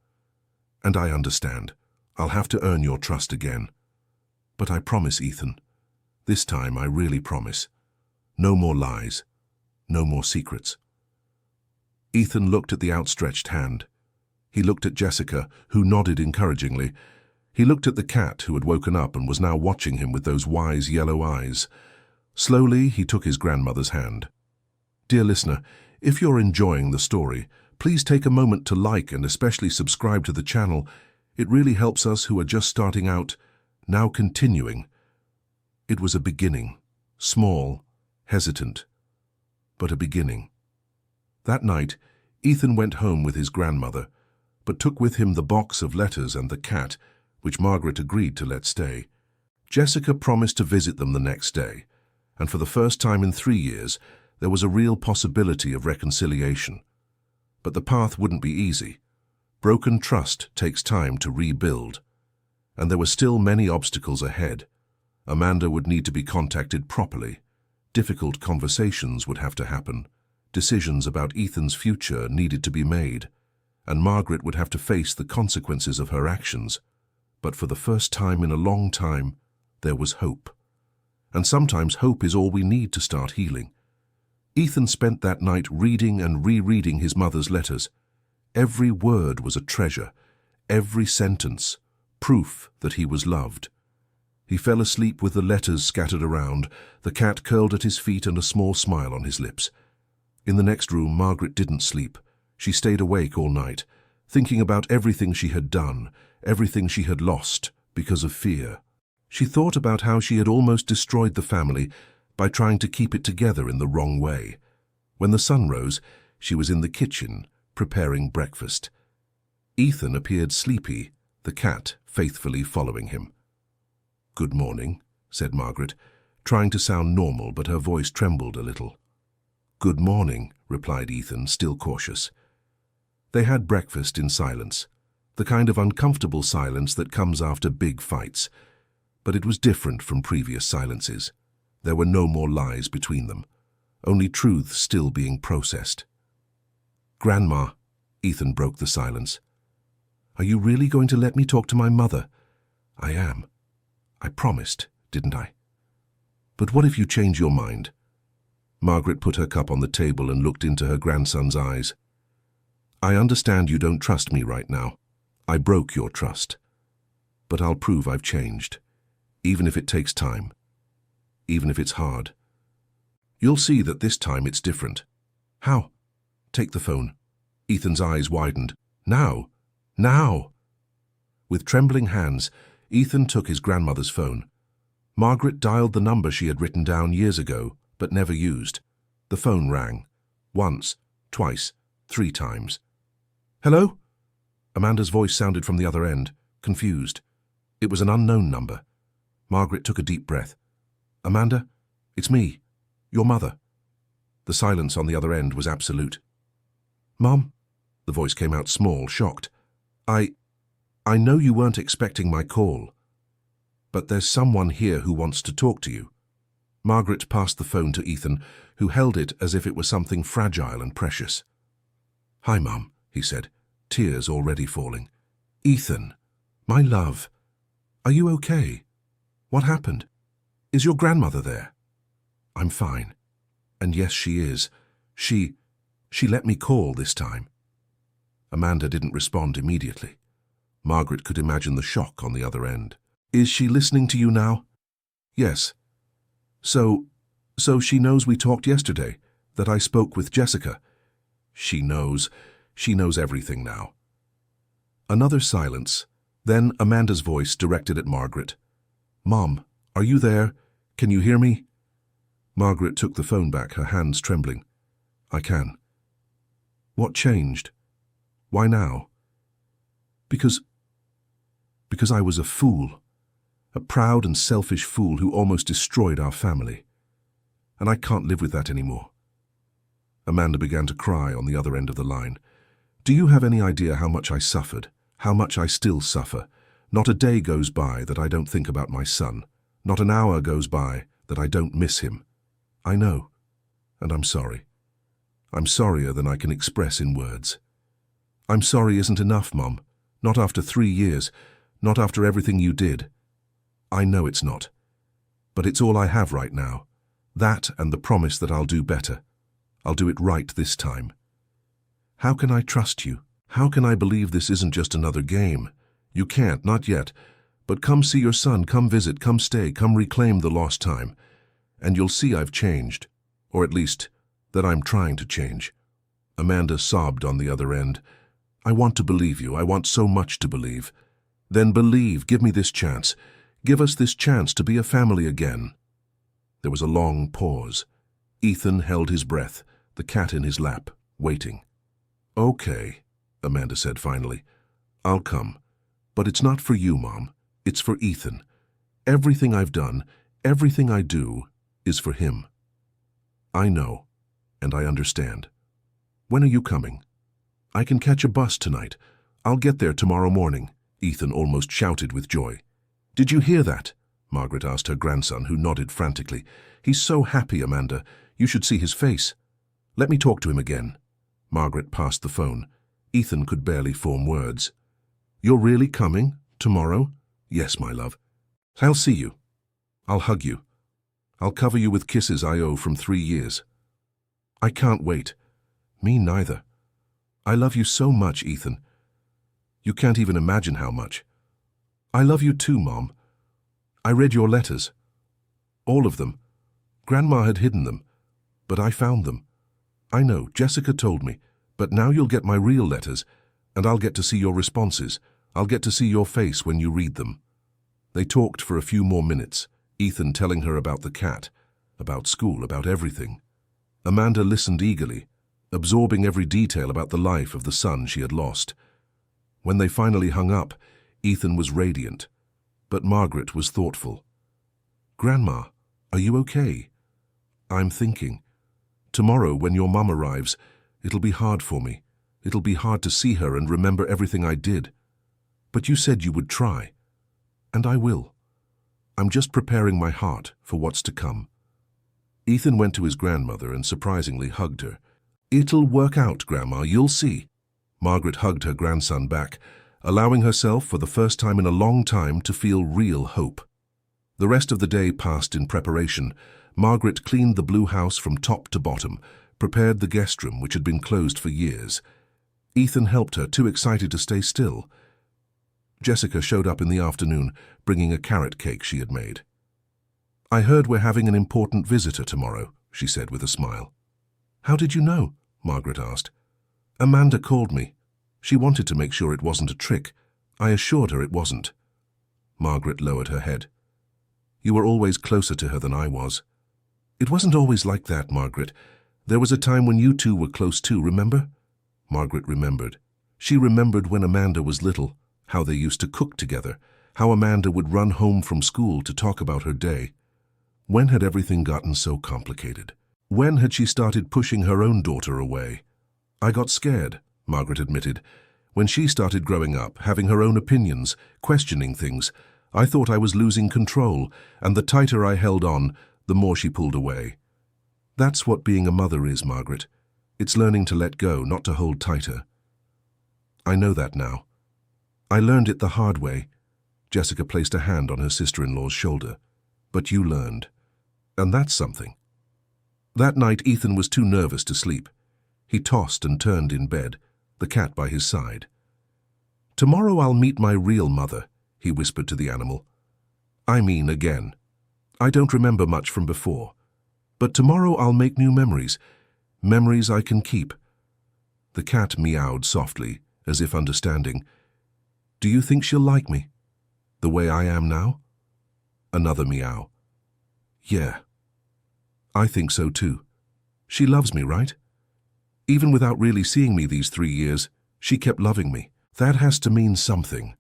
And I understand. I'll have to earn your trust again. But I promise, Ethan. This time I really promise. No more lies. No more secrets." Ethan looked at the outstretched hand. He looked at Jessica, who nodded encouragingly. He looked at the cat, who had woken up and was now watching him with those wise yellow eyes. Slowly, he took his grandmother's hand. "Dear listener, if you're enjoying the story, please take a moment to like and especially subscribe to the channel. It really helps us who are just starting out, now continuing. It was a beginning, small, hesitant, but a beginning." That night, Ethan went home with his grandmother, but took with him the box of letters and the cat, which Margaret agreed to let stay. Jessica promised to visit them the next day, and for the first time in 3 years, there was a real possibility of reconciliation. But the path wouldn't be easy. Broken trust takes time to rebuild, and there were still many obstacles ahead. Amanda would need to be contacted properly. Difficult conversations would have to happen. Decisions about Ethan's future needed to be made, and Margaret would have to face the consequences of her actions. But for the first time in a long time, there was hope. And sometimes hope is all we need to start healing. Ethan spent that night reading and rereading his mother's letters. Every word was a treasure, every sentence, proof that he was loved. He fell asleep with the letters scattered around, the cat curled at his feet and a small smile on his lips. In the next room, Margaret didn't sleep. She stayed awake all night, thinking about everything she had done, everything she had lost because of fear. She thought about how she had almost destroyed the family by trying to keep it together in the wrong way. When the sun rose, she was in the kitchen, preparing breakfast. Ethan appeared sleepy, the cat faithfully following him. "Good morning," said Margaret, trying to sound normal, but her voice trembled a little. "Good morning," replied Ethan, still cautious. They had breakfast in silence, the kind of uncomfortable silence that comes after big fights. But it was different from previous silences. There were no more lies between them, only truth still being processed. "Grandma," Ethan broke the silence. "Are you really going to let me talk to my mother?" "I am. I promised, didn't I?" "But what if you change your mind?" Margaret put her cup on the table and looked into her grandson's eyes. "I understand you don't trust me right now. I broke your trust. But I'll prove I've changed, even if it takes time, even if it's hard. You'll see that this time it's different." "How?" "Take the phone." Ethan's eyes widened. "Now! Now!" With trembling hands, Ethan took his grandmother's phone. Margaret dialed the number she had written down years ago, but never used. The phone rang. Once, twice, 3 times. "Hello?" Amanda's voice sounded from the other end, confused. It was an unknown number. Margaret took a deep breath. "Amanda, it's me, your mother." The silence on the other end was absolute. "Mom?" The voice came out small, shocked. I know you weren't expecting my call, but there's someone here who wants to talk to you." Margaret passed the phone to Ethan, who held it as if it were something fragile and precious. "Hi, Mom," he said, tears already falling. "Ethan, my love, are you okay? What happened? Is your grandmother there?" "I'm fine. And yes, she is. She let me call this time." Amanda didn't respond immediately. Margaret could imagine the shock on the other end. "Is she listening to you now?" "Yes." So she knows we talked yesterday, that I spoke with Jessica." She knows everything now." Another silence, then Amanda's voice directed at Margaret. "Mom, are you there? Can you hear me?" Margaret took the phone back, her hands trembling. "I can." "What changed? Why now?" Because I was a fool, a proud and selfish fool who almost destroyed our family. And I can't live with that anymore." Amanda began to cry on the other end of the line. "Do you have any idea how much I suffered, how much I still suffer? Not a day goes by that I don't think about my son. Not an hour goes by that I don't miss him. I know, and I'm sorry. I'm sorrier than I can express in words." "I'm sorry isn't enough, Mom. Not after 3 years. Not after everything you did." "I know it's not. But it's all I have right now. That and the promise that I'll do better. I'll do it right this time." "How can I trust you? How can I believe this isn't just another game? You can't, not yet. But come see your son, come visit, come stay, come reclaim the lost time. And you'll see I've changed. Or at least, that I'm trying to change." Amanda sobbed on the other end. "I want to believe you. I want so much to believe." "Then believe. Give me this chance. Give us this chance to be a family again." There was a long pause. Ethan held his breath, the cat in his lap, waiting. Okay, Amanda said finally. I'll come. But it's not for you, Mom. It's for Ethan. Everything I've done, everything I do, is for him. I know, and I understand. When are you coming? I can catch a bus tonight. I'll get there tomorrow morning, Ethan almost shouted with joy. Did you hear that? Margaret asked her grandson, who nodded frantically. He's so happy, Amanda. You should see his face. Let me talk to him again. Margaret passed the phone. Ethan could barely form words. You're really coming? Tomorrow? Yes, my love. I'll see you. I'll hug you. I'll cover you with kisses I owe from 3 years. I can't wait. Me neither. I love you so much, Ethan. You can't even imagine how much. I love you too, Mom. I read your letters. All of them. Grandma had hidden them, but I found them. I know, Jessica told me, but now you'll get my real letters, and I'll get to see your responses. I'll get to see your face when you read them. They talked for a few more minutes, Ethan telling her about the cat, about school, about everything. Amanda listened eagerly, absorbing every detail about the life of the son she had lost. When they finally hung up, Ethan was radiant, but Margaret was thoughtful. Grandma, are you okay? I'm thinking. Tomorrow, when your mum arrives, it'll be hard for me. It'll be hard to see her and remember everything I did. But you said you would try. And I will. I'm just preparing my heart for what's to come. Ethan went to his grandmother and surprisingly hugged her. It'll work out, Grandma, you'll see. Margaret hugged her grandson back, allowing herself for the first time in a long time to feel real hope. The rest of the day passed in preparation. Margaret cleaned the blue house from top to bottom, prepared the guest room which had been closed for years. Ethan helped her, too excited to stay still. Jessica showed up in the afternoon, bringing a carrot cake she had made. I heard we're having an important visitor tomorrow, she said with a smile. How did you know? Margaret asked. Amanda called me. She wanted to make sure it wasn't a trick. I assured her it wasn't. Margaret lowered her head. You were always closer to her than I was. It wasn't always like that, Margaret. There was a time when you two were close too, remember? Margaret remembered. She remembered when Amanda was little, how they used to cook together, how Amanda would run home from school to talk about her day. When had everything gotten so complicated? When had she started pushing her own daughter away? I got scared, Margaret admitted. When she started growing up, having her own opinions, questioning things, I thought I was losing control, and the tighter I held on, the more she pulled away. That's what being a mother is, Margaret. It's learning to let go, not to hold tighter. I know that now. I learned it the hard way. Jessica placed a hand on her sister-in-law's shoulder. But you learned. And that's something. That night, Ethan was too nervous to sleep. He tossed and turned in bed, the cat by his side. Tomorrow I'll meet my real mother, he whispered to the animal. I mean again. I don't remember much from before. But tomorrow I'll make new memories, memories I can keep. The cat meowed softly, as if understanding. Do you think she'll like me? The way I am now? Another meow. Yeah. I think so too. She loves me, right? Even without really seeing me these 3 years, she kept loving me. That has to mean something.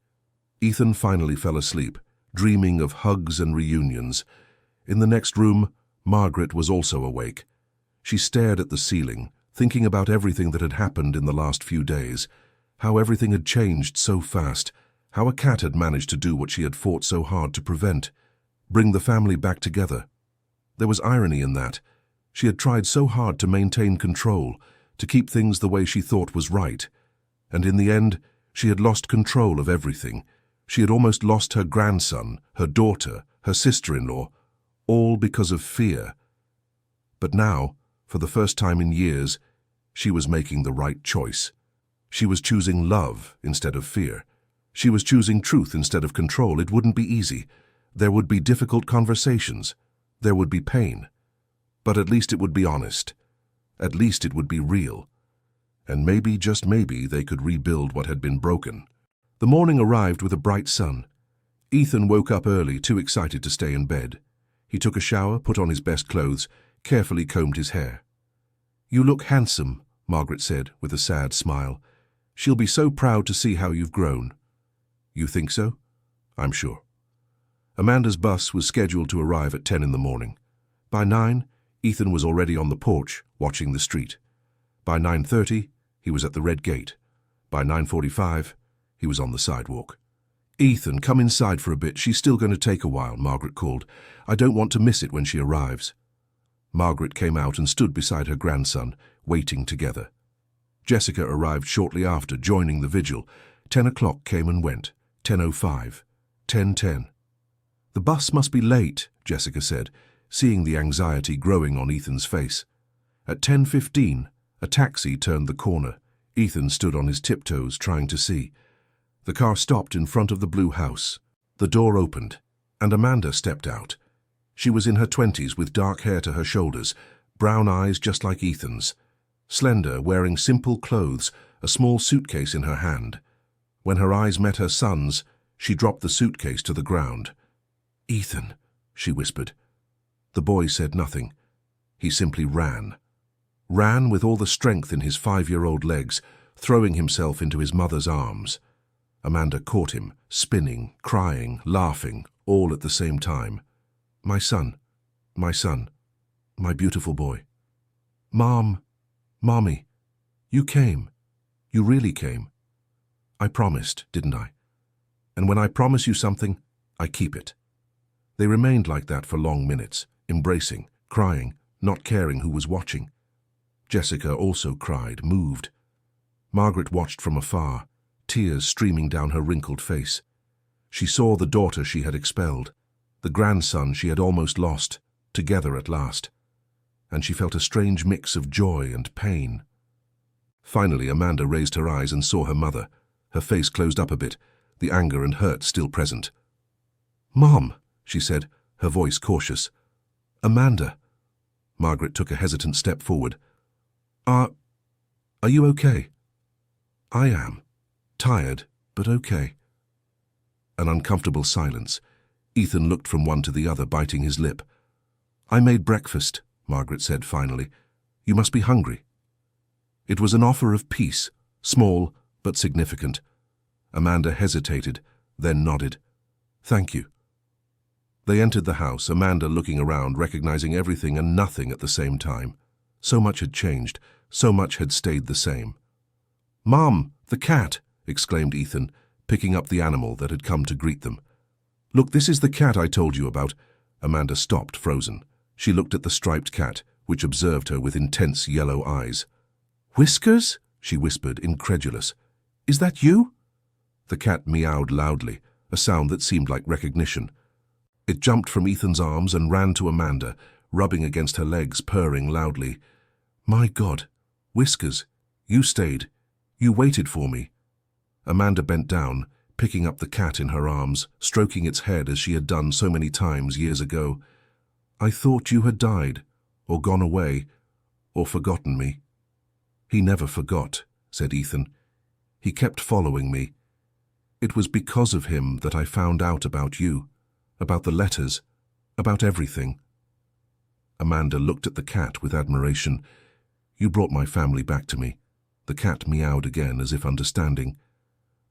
Ethan finally fell asleep, dreaming of hugs and reunions. In the next room, Margaret was also awake. She stared at the ceiling, thinking about everything that had happened in the last few days, how everything had changed so fast, how a cat had managed to do what she had fought so hard to prevent, bring the family back together. There was irony in that. She had tried so hard to maintain control, to keep things the way she thought was right, and in the end, she had lost control of everything. She had almost lost her grandson, her daughter, her sister-in-law, all because of fear. But now, for the first time in years, she was making the right choice. She was choosing love instead of fear. She was choosing truth instead of control. It wouldn't be easy. There would be difficult conversations. There would be pain. But at least it would be honest. At least it would be real. And maybe, just maybe, they could rebuild what had been broken. The morning arrived with a bright sun. Ethan woke up early, too excited to stay in bed. He took a shower, put on his best clothes, carefully combed his hair. You look handsome, Margaret said with a sad smile. "She'll be so proud to see how you've grown." "You think so?" "I'm sure." Amanda's bus was scheduled to arrive at 10 in the morning. By 9, Ethan was already on the porch, watching the street. By 9:30, he was at the red gate. By 9:45, he was on the sidewalk. "Ethan, come inside for a bit. She's still going to take a while," Margaret called. "I don't want to miss it when she arrives." Margaret came out and stood beside her grandson, waiting together. Jessica arrived shortly after, joining the vigil. 10 o'clock came and went. 10:05. 10:10. "The bus must be late," Jessica said, seeing the anxiety growing on Ethan's face. At 10:15, a taxi turned the corner. Ethan stood on his tiptoes, trying to see. The car stopped in front of the blue house. The door opened, and Amanda stepped out. She was in her 20s with dark hair to her shoulders, brown eyes just like Ethan's. Slender, wearing simple clothes, a small suitcase in her hand. When her eyes met her son's, she dropped the suitcase to the ground. "Ethan," she whispered. The boy said nothing. He simply ran. Ran with all the strength in his 5-year-old legs, throwing himself into his mother's arms. Amanda caught him, spinning, crying, laughing, all at the same time. My son, my beautiful boy. Mom, Mommy, you came. You really came. I promised, didn't I? And when I promise you something, I keep it." They remained like that for long minutes, embracing, crying, not caring who was watching. Jessica also cried, moved. Margaret watched from afar, tears streaming down her wrinkled face. She saw the daughter she had expelled, the grandson she had almost lost, together at last, and she felt a strange mix of joy and pain. Finally, Amanda raised her eyes and saw her mother. Her face closed up a bit, the anger and hurt still present. "Mom," she said, her voice cautious. "Amanda." Margaret took a hesitant step forward. Are you okay?" "I am. Tired, but okay." An uncomfortable silence. Ethan looked from one to the other, biting his lip. "I made breakfast," Margaret said finally. "You must be hungry." It was an offer of peace, small but significant. Amanda hesitated, then nodded. "Thank you." They entered the house, Amanda looking around, recognizing everything and nothing at the same time. So much had changed, so much had stayed the same. "Mom, the cat!" exclaimed Ethan, picking up the animal that had come to greet them. "Look, this is the cat I told you about." Amanda stopped, frozen. She looked at the striped cat, which observed her with intense yellow eyes. "Whiskers?" she whispered, incredulous. "Is that you?" The cat meowed loudly, a sound that seemed like recognition. It jumped from Ethan's arms and ran to Amanda, rubbing against her legs, purring loudly. "My God, Whiskers, you stayed. You waited for me." Amanda bent down, picking up the cat in her arms, stroking its head as she had done so many times years ago. "I thought you had died, or gone away, or forgotten me." "He never forgot," said Ethan. "He kept following me. It was because of him that I found out about you, about the letters, about everything." Amanda looked at the cat with admiration. "You brought my family back to me." The cat meowed again, as if understanding.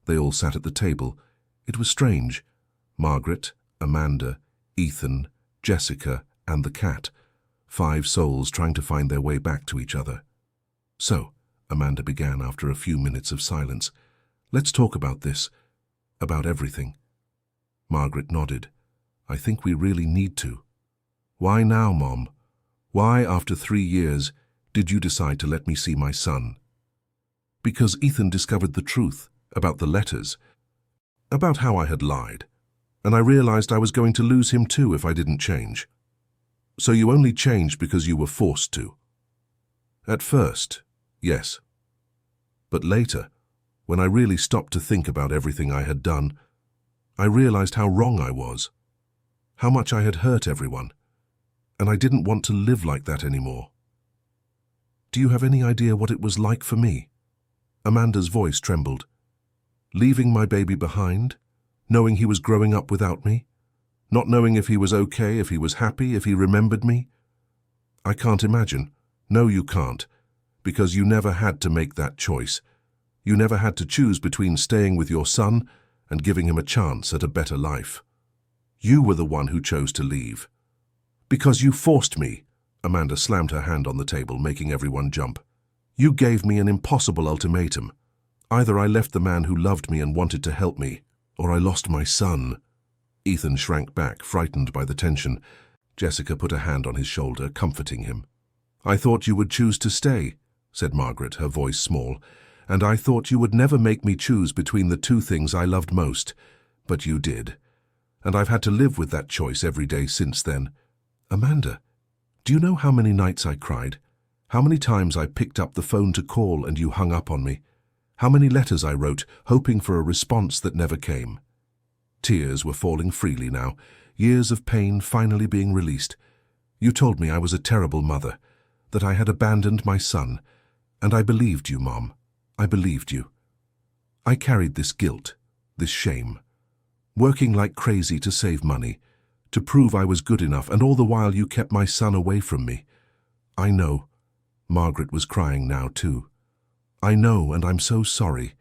They all sat at the table. It was strange. Margaret, Amanda, Ethan, Jessica, and the cat. 5 souls trying to find their way back to each other. "So," Amanda began after a few minutes of silence, "let's talk about this, about everything." Margaret nodded. "I think we really need to." "Why now, Mom? Why, after 3 years, did you decide to let me see my son?" "Because Ethan discovered the truth about the letters, about how I had lied, and I realized I was going to lose him too if I didn't change." "So you only changed because you were forced to?" "At first, yes. But later, when I really stopped to think about everything I had done, I realized how wrong I was, how much I had hurt everyone, and I didn't want to live like that anymore." "Do you have any idea what it was like for me?" Amanda's voice trembled. "Leaving my baby behind, knowing he was growing up without me, not knowing if he was okay, if he was happy, if he remembered me. I can't imagine. No, you can't. Because you never had to make that choice. You never had to choose between staying with your son and giving him a chance at a better life. You were the one who chose to leave. Because you forced me. Amanda slammed her hand on the table, making everyone jump. You gave me an impossible ultimatum. Either I left the man who loved me and wanted to help me, or I lost my son. Ethan shrank back, frightened by the tension. Jessica put a hand on his shoulder, comforting him. I thought you would choose to stay, said Margaret, her voice small, and I thought you would never make me choose between the two things I loved most. But you did. And I've had to live with that choice every day since then. Amanda, do you know how many nights I cried? How many times I picked up the phone to call and you hung up on me? How many letters I wrote, hoping for a response that never came? Tears were falling freely now, years of pain finally being released. You told me I was a terrible mother, that I had abandoned my son, and I believed you, Mom. I believed you. I carried this guilt, this shame, working like crazy to save money, to prove I was good enough, and all the while you kept my son away from me. I know. Margaret was crying now too. I know, and I'm so sorry.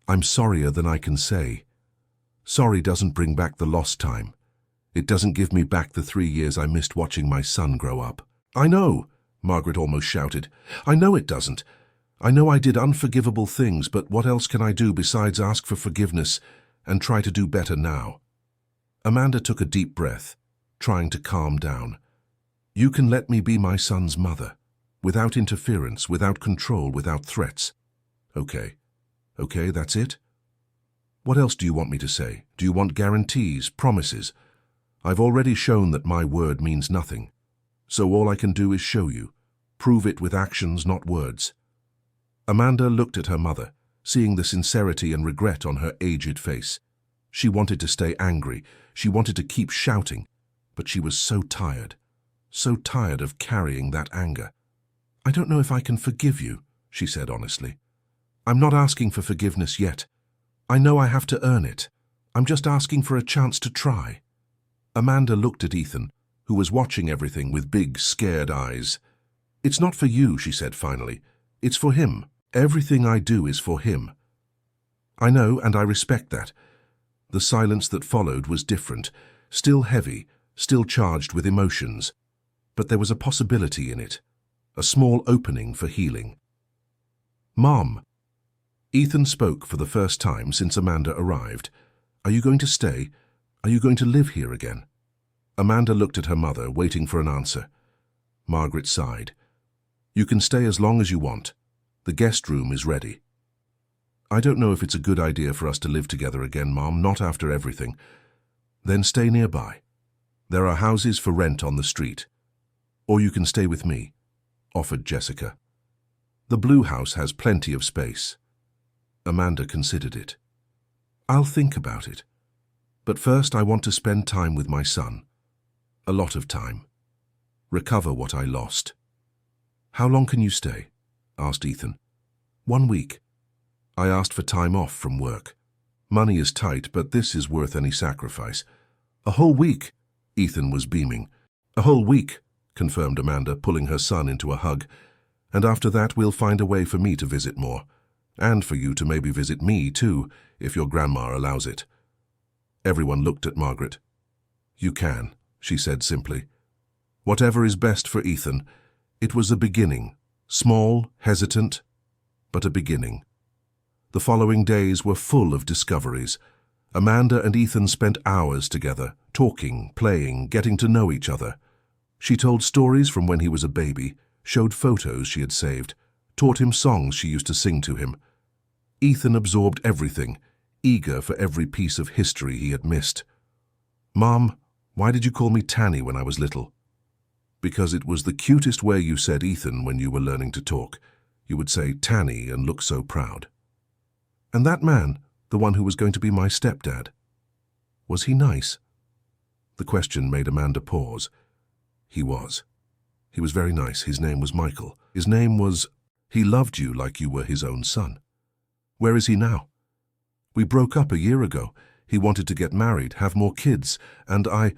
I'm sorrier than I can say. Sorry doesn't bring back the lost time. It doesn't give me back the 3 years I missed watching my son grow up. I know, Margaret almost shouted. I know it doesn't. I know I did unforgivable things, but what else can I do besides ask for forgiveness and try to do better now? Amanda took a deep breath, trying to calm down. You can let me be my son's mother, without interference, without control, without threats. Okay. Okay, that's it? What else do you want me to say? Do you want guarantees, promises? I've already shown that my word means nothing. So all I can do is show you. Prove it with actions, not words. Amanda looked at her mother, seeing the sincerity and regret on her aged face. She wanted to stay angry. She wanted to keep shouting, but she was so tired of carrying that anger. I don't know if I can forgive you, she said honestly. I'm not asking for forgiveness yet. I know I have to earn it. I'm just asking for a chance to try. Amanda looked at Ethan, who was watching everything with big, scared eyes. It's not for you, she said finally. It's for him. Everything I do is for him. I know, and I respect that. The silence that followed was different, still heavy, still charged with emotions. But there was a possibility in it, a small opening for healing. Mom. Ethan spoke for the first time since Amanda arrived. Are you going to stay? Are you going to live here again? Amanda looked at her mother, waiting for an answer. Margaret sighed. You can stay as long as you want. The guest room is ready. I don't know if it's a good idea for us to live together again, Mom, not after everything. Then stay nearby. There are houses for rent on the street. Or you can stay with me, offered Jessica. The blue house has plenty of space. Amanda considered it. I'll think about it. But first I want to spend time with my son. A lot of time. Recover what I lost. How long can you stay? Asked Ethan. 1 week. I asked for time off from work. Money is tight, but this is worth any sacrifice. A whole week? Ethan was beaming. A whole week, confirmed Amanda, pulling her son into a hug. And after that we'll find a way for me to visit more. And for you to maybe visit me too, if your grandma allows it. Everyone looked at Margaret. You can, she said simply. Whatever is best for Ethan. It was a beginning. Small, hesitant, but a beginning. The following days were full of discoveries. Amanda and Ethan spent hours together, talking, playing, getting to know each other. She told stories from when he was a baby, showed photos she had saved, taught him songs she used to sing to him. Ethan absorbed everything, eager for every piece of history he had missed. Mom, why did you call me Tanny when I was little? Because it was the cutest way you said Ethan when you were learning to talk. You would say Tanny and look so proud. And that man, the one who was going to be my stepdad, was he nice? The question made Amanda pause. He was. He was very nice. His name was Michael. His name was... He loved you like you were his own son. Where is he now? We broke up a year ago. He wanted to get married, have more kids, and I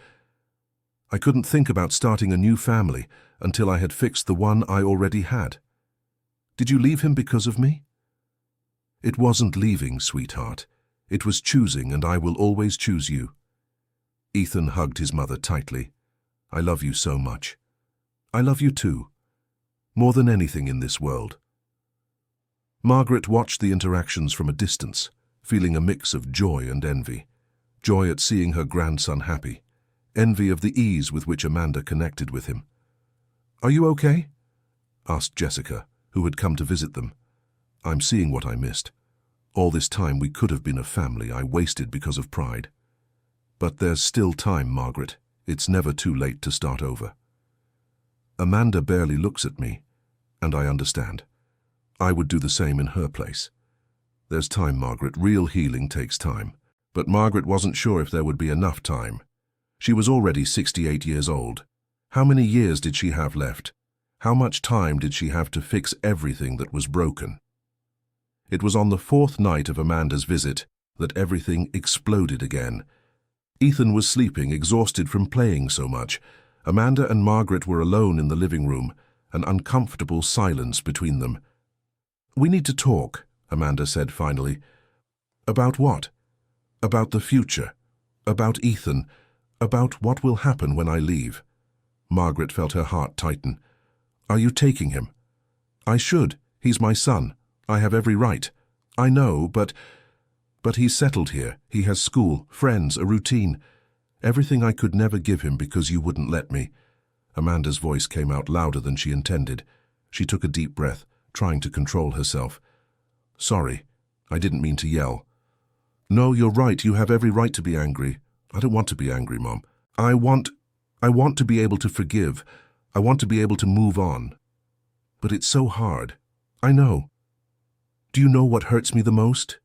couldn't think about starting a new family until I had fixed the one I already had. Did you leave him because of me? It wasn't leaving, sweetheart. It was choosing, and I will always choose you. Ethan hugged his mother tightly. I love you so much. I love you too. More than anything in this world. Margaret watched the interactions from a distance, feeling a mix of joy and envy. Joy at seeing her grandson happy. Envy of the ease with which Amanda connected with him. Are you okay? Asked Jessica, who had come to visit them. I'm seeing what I missed. All this time we could have been a family I wasted because of pride. But there's still time, Margaret. It's never too late to start over. Amanda barely looks at me, and I understand. I would do the same in her place. There's time, Margaret. Real healing takes time. But Margaret wasn't sure if there would be enough time. She was already 68 years old. How many years did she have left? How much time did she have to fix everything that was broken? It was on the 4th night of Amanda's visit that everything exploded again. Ethan was sleeping, exhausted from playing so much. Amanda and Margaret were alone in the living room, an uncomfortable silence between them. We need to talk, Amanda said finally. About what? About the future. About Ethan. About what will happen when I leave. Margaret felt her heart tighten. Are you taking him? I should. He's my son. I have every right. I know, but he's settled here. He has school, friends, a routine. Everything I could never give him because you wouldn't let me. Amanda's voice came out louder than she intended. She took a deep breath, trying to control herself. Sorry, I didn't mean to yell. No, you're right. You have every right to be angry. I don't want to be angry, Mom. I want to be able to forgive. I want to be able to move on. But it's so hard. I know. Do you know what hurts me the most?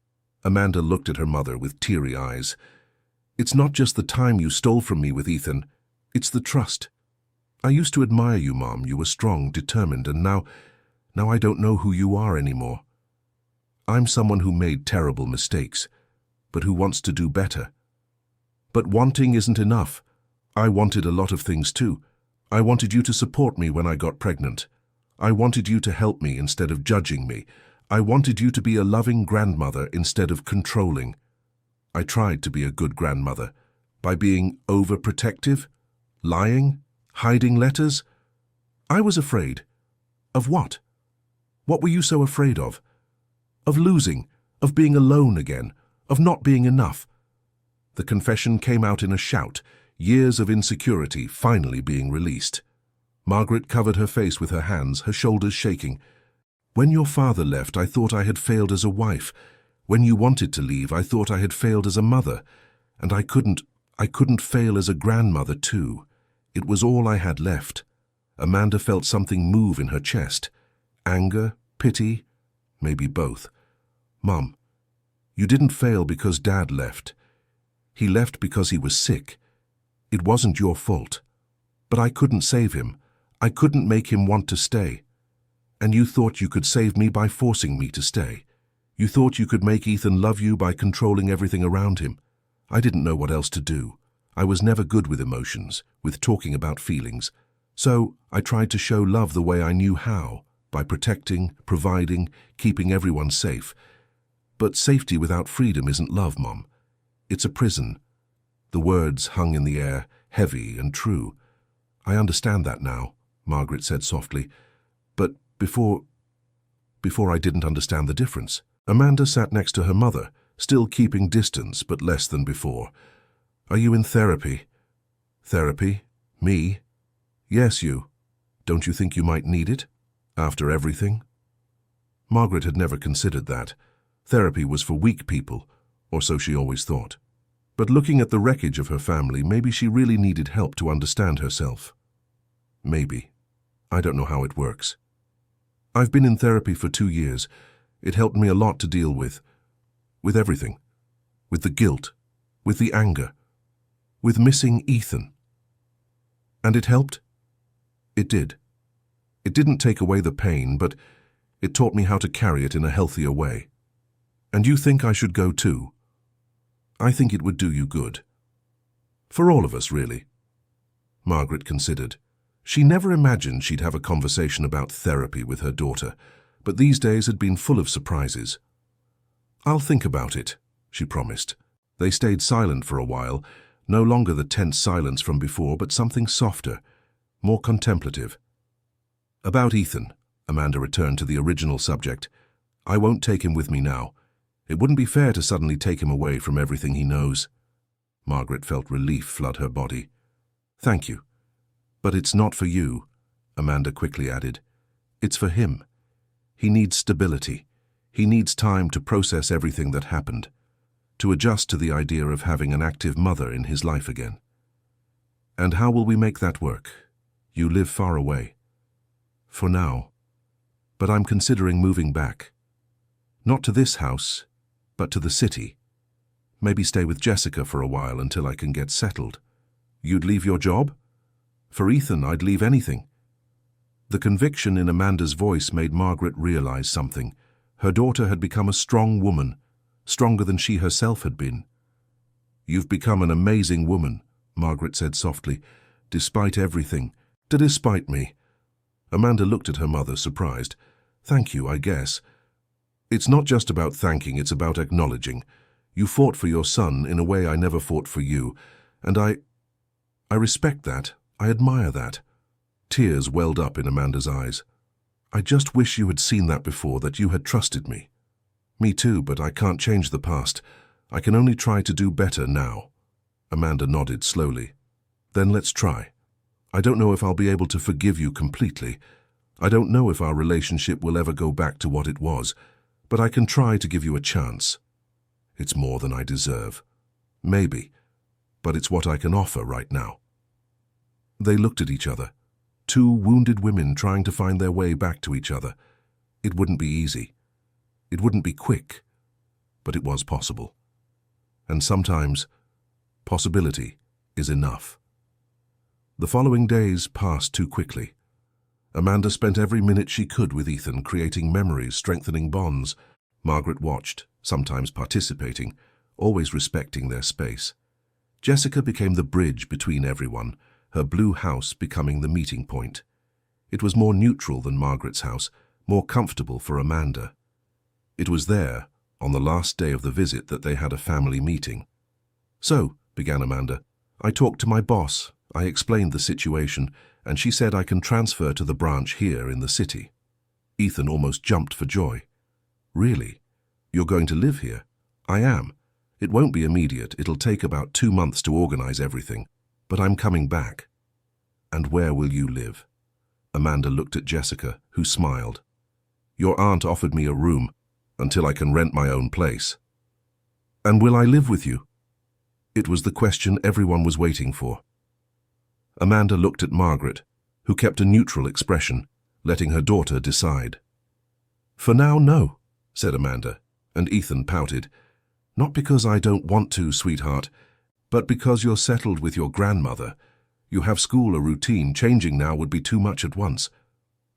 Amanda looked at her mother with teary eyes. It's not just the time you stole from me with Ethan. It's the trust. I used to admire you, Mom. You were strong, determined, and now I don't know who you are anymore. I'm someone who made terrible mistakes, but who wants to do better. But wanting isn't enough. I wanted a lot of things too. I wanted you to support me when I got pregnant. I wanted you to help me instead of judging me. I wanted you to be a loving grandmother instead of controlling. I tried to be a good grandmother by being overprotective, lying, hiding letters. I was afraid. Of what? What were you so afraid of? Of losing, of being alone again, of not being enough. The confession came out in a shout, years of insecurity finally being released. Margaret covered her face with her hands, her shoulders shaking. When your father left, I thought I had failed as a wife. When you wanted to leave, I thought I had failed as a mother. And I couldn't fail as a grandmother too. It was all I had left. Amanda felt something move in her chest. Anger, pity, maybe both. Mom, you didn't fail because Dad left. He left because he was sick. It wasn't your fault. But I couldn't save him. I couldn't make him want to stay. And you thought you could save me by forcing me to stay. You thought you could make Ethan love you by controlling everything around him. I didn't know what else to do. I was never good with emotions, with talking about feelings. So I tried to show love the way I knew how, by protecting, providing, keeping everyone safe. But safety without freedom isn't love, Mom. It's a prison. The words hung in the air, heavy and true. I understand that now, Margaret said softly. But before I didn't understand the difference. Amanda sat next to her mother, still keeping distance but less than before. Are you in therapy? Therapy? Me? Yes, you. Don't you think you might need it? After everything? Margaret had never considered that. Therapy was for weak people, or so she always thought. But looking at the wreckage of her family, maybe she really needed help to understand herself. Maybe. I don't know how it works. I've been in therapy for 2 years. It helped me a lot to deal with everything. With the guilt, with the anger, with missing Ethan. And it helped? It did. It didn't take away the pain, but it taught me how to carry it in a healthier way. And you think I should go too? I think it would do you good. For all of us, really. Margaret considered. She never imagined she'd have a conversation about therapy with her daughter. but these days had been full of surprises. "I'll think about it," she promised. They stayed silent for a while, no longer the tense silence from before, but something softer, more contemplative. "About Ethan," Amanda returned to the original subject. "I won't take him with me now. It wouldn't be fair to suddenly take him away from everything he knows." Margaret felt relief flood her body. "Thank you. But it's not for you," Amanda quickly added. "It's for him. He needs stability. He needs time to process everything that happened, to adjust to the idea of having an active mother in his life again." "And how will we make that work? You live far away." "For now. But I'm considering moving back. Not to this house, but to the city. Maybe stay with Jessica for a while until I can get settled." "You'd leave your job?" "For Ethan, I'd leave anything." The conviction in Amanda's voice made Margaret realize something. Her daughter had become a strong woman, stronger than she herself had been. "You've become an amazing woman," Margaret said softly. "Despite everything." "Despite me." Amanda looked at her mother, surprised. "Thank you, I guess." "It's not just about thanking, it's about acknowledging. You fought for your son in a way I never fought for you, and I respect that. I admire that." Tears welled up in Amanda's eyes. "I just wish you had seen that before, that you had trusted me." "Me too, but I can't change the past. I can only try to do better now." Amanda nodded slowly. "Then let's try. I don't know if I'll be able to forgive you completely. I don't know if our relationship will ever go back to what it was, but I can try to give you a chance. It's more than I deserve. Maybe, but it's what I can offer right now." They looked at each other, two wounded women trying to find their way back to each other. It wouldn't be easy. It wouldn't be quick, but it was possible. And sometimes, possibility is enough. The following days passed too quickly. Amanda spent every minute she could with Ethan, creating memories, strengthening bonds. Margaret watched, sometimes participating, always respecting their space. Jessica became the bridge between everyone, her blue house becoming the meeting point. It was more neutral than Margaret's house, more comfortable for Amanda. It was there, on the last day of the visit, that they had a family meeting. "So," began Amanda, "I talked to my boss. I explained the situation, and she said I can transfer to the branch here in the city." Ethan almost jumped for joy. "Really? You're going to live here?" "I am. It won't be immediate. It'll take about 2 months to organize everything. But I'm coming back." "And where will you live?" Amanda looked at Jessica, who smiled. "Your aunt offered me a room until I can rent my own place." "And will I live with you?" It was the question everyone was waiting for. Amanda looked at Margaret, who kept a neutral expression, letting her daughter decide. "For now, no," said Amanda, and Ethan pouted. "Not because I don't want to, sweetheart, but because you're settled with your grandmother. You have school, a routine. Changing now would be too much at once.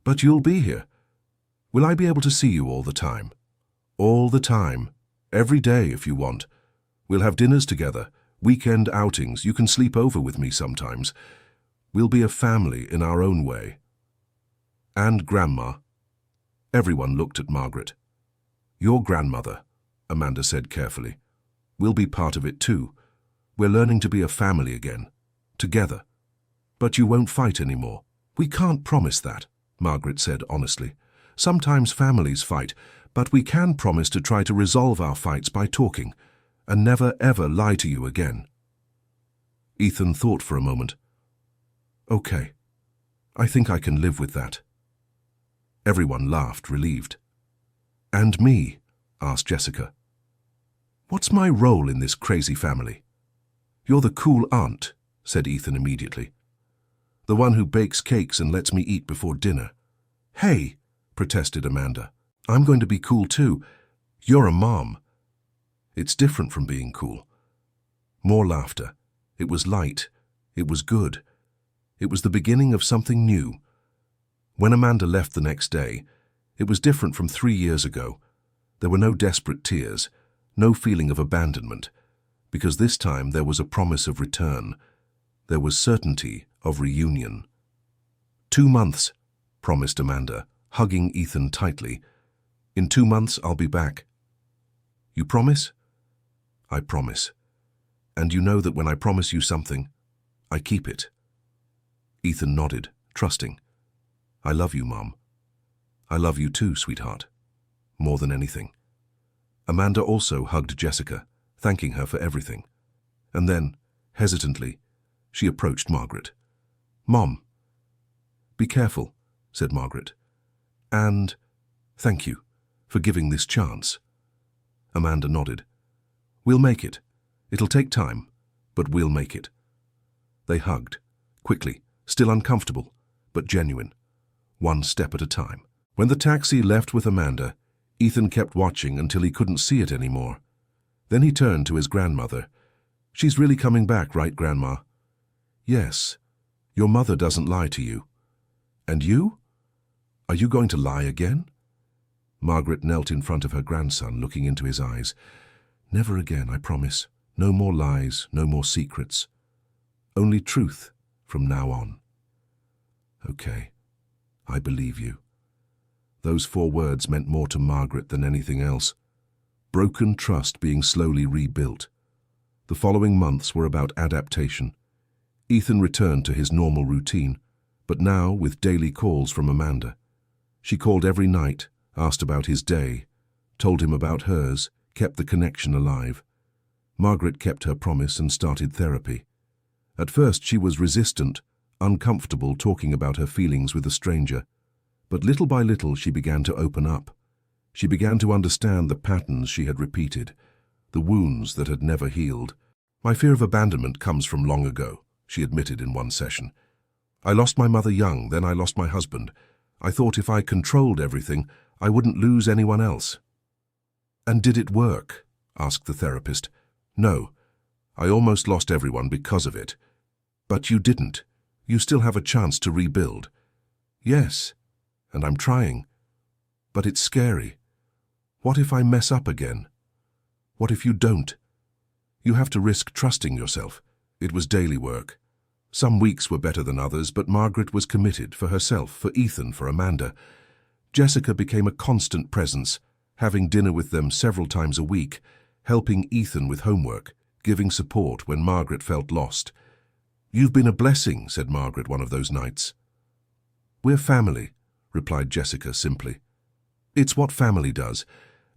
But you'll be here. Will I be able to see you all the time?" "All the time. Every day if you want. We'll have dinners together, weekend outings. You can sleep over with me sometimes. We'll be a family in our own way." "And Grandma." Everyone looked at Margaret. "Your grandmother," Amanda said carefully. "We'll be part of it too. We're learning to be a family again, together. But you won't fight anymore." "We can't promise that," Margaret said honestly. "Sometimes families fight, but we can promise to try to resolve our fights by talking, and never ever lie to you again." Ethan thought for a moment. "Okay, I think I can live with that." Everyone laughed, relieved. "And me?" asked Jessica. "What's my role in this crazy family?" "You're the cool aunt," said Ethan immediately. "The one who bakes cakes and lets me eat before dinner." "Hey," protested Amanda, "I'm going to be cool too. You're a mom." "It's different from being cool." More laughter. It was light. It was good. It was the beginning of something new. When Amanda left the next day, it was different from 3 years ago. There were no desperate tears, no feeling of abandonment, because this time there was a promise of return. There was certainty of reunion. 2 months, promised Amanda, hugging Ethan tightly, In 2 months, I'll be back. You promise? I promise. And you know that when I promise you something, I keep it. Ethan nodded, trusting. I love you, Mom. I love you too, sweetheart. More than anything. Amanda also hugged Jessica, thanking her for everything. And then, hesitantly, she approached Margaret. Mom. Be careful, said Margaret. And thank you for giving this chance. Amanda nodded. We'll make it. It'll take time, but we'll make it. They hugged, quickly, still uncomfortable, but genuine, one step at a time. When the taxi left with Amanda, Ethan kept watching until he couldn't see it anymore. Then he turned to his grandmother. She's really coming back, right, Grandma? Yes. Your mother doesn't lie to you. And you? Are you going to lie again? Margaret knelt in front of her grandson, looking into his eyes. Never again, I promise. No more lies, no more secrets. Only truth from now on. Okay, I believe you. Those 4 words meant more to Margaret than anything else. Broken trust being slowly rebuilt. The following months were about adaptation. Ethan returned to his normal routine, but now with daily calls from Amanda. She called every night, asked about his day, told him about hers, kept the connection alive. Margaret kept her promise and started therapy. At first she was resistant, uncomfortable talking about her feelings with a stranger. But little by little she began to open up. She began to understand the patterns she had repeated, the wounds that had never healed. My fear of abandonment comes from long ago, she admitted in one session. I lost my mother young, then I lost my husband. I thought if I controlled everything, I wouldn't lose anyone else. And did it work? Asked the therapist. No. I almost lost everyone because of it. But you didn't. You still have a chance to rebuild. Yes, and I'm trying. But it's scary. What if I mess up again? What if you don't? You have to risk trusting yourself. It was daily work. Some weeks were better than others, but Margaret was committed for herself, for Ethan, for Amanda. Jessica became a constant presence, having dinner with them several times a week, helping Ethan with homework, giving support when Margaret felt lost. You've been a blessing, said Margaret one of those nights. We're family, replied Jessica simply. It's what family does,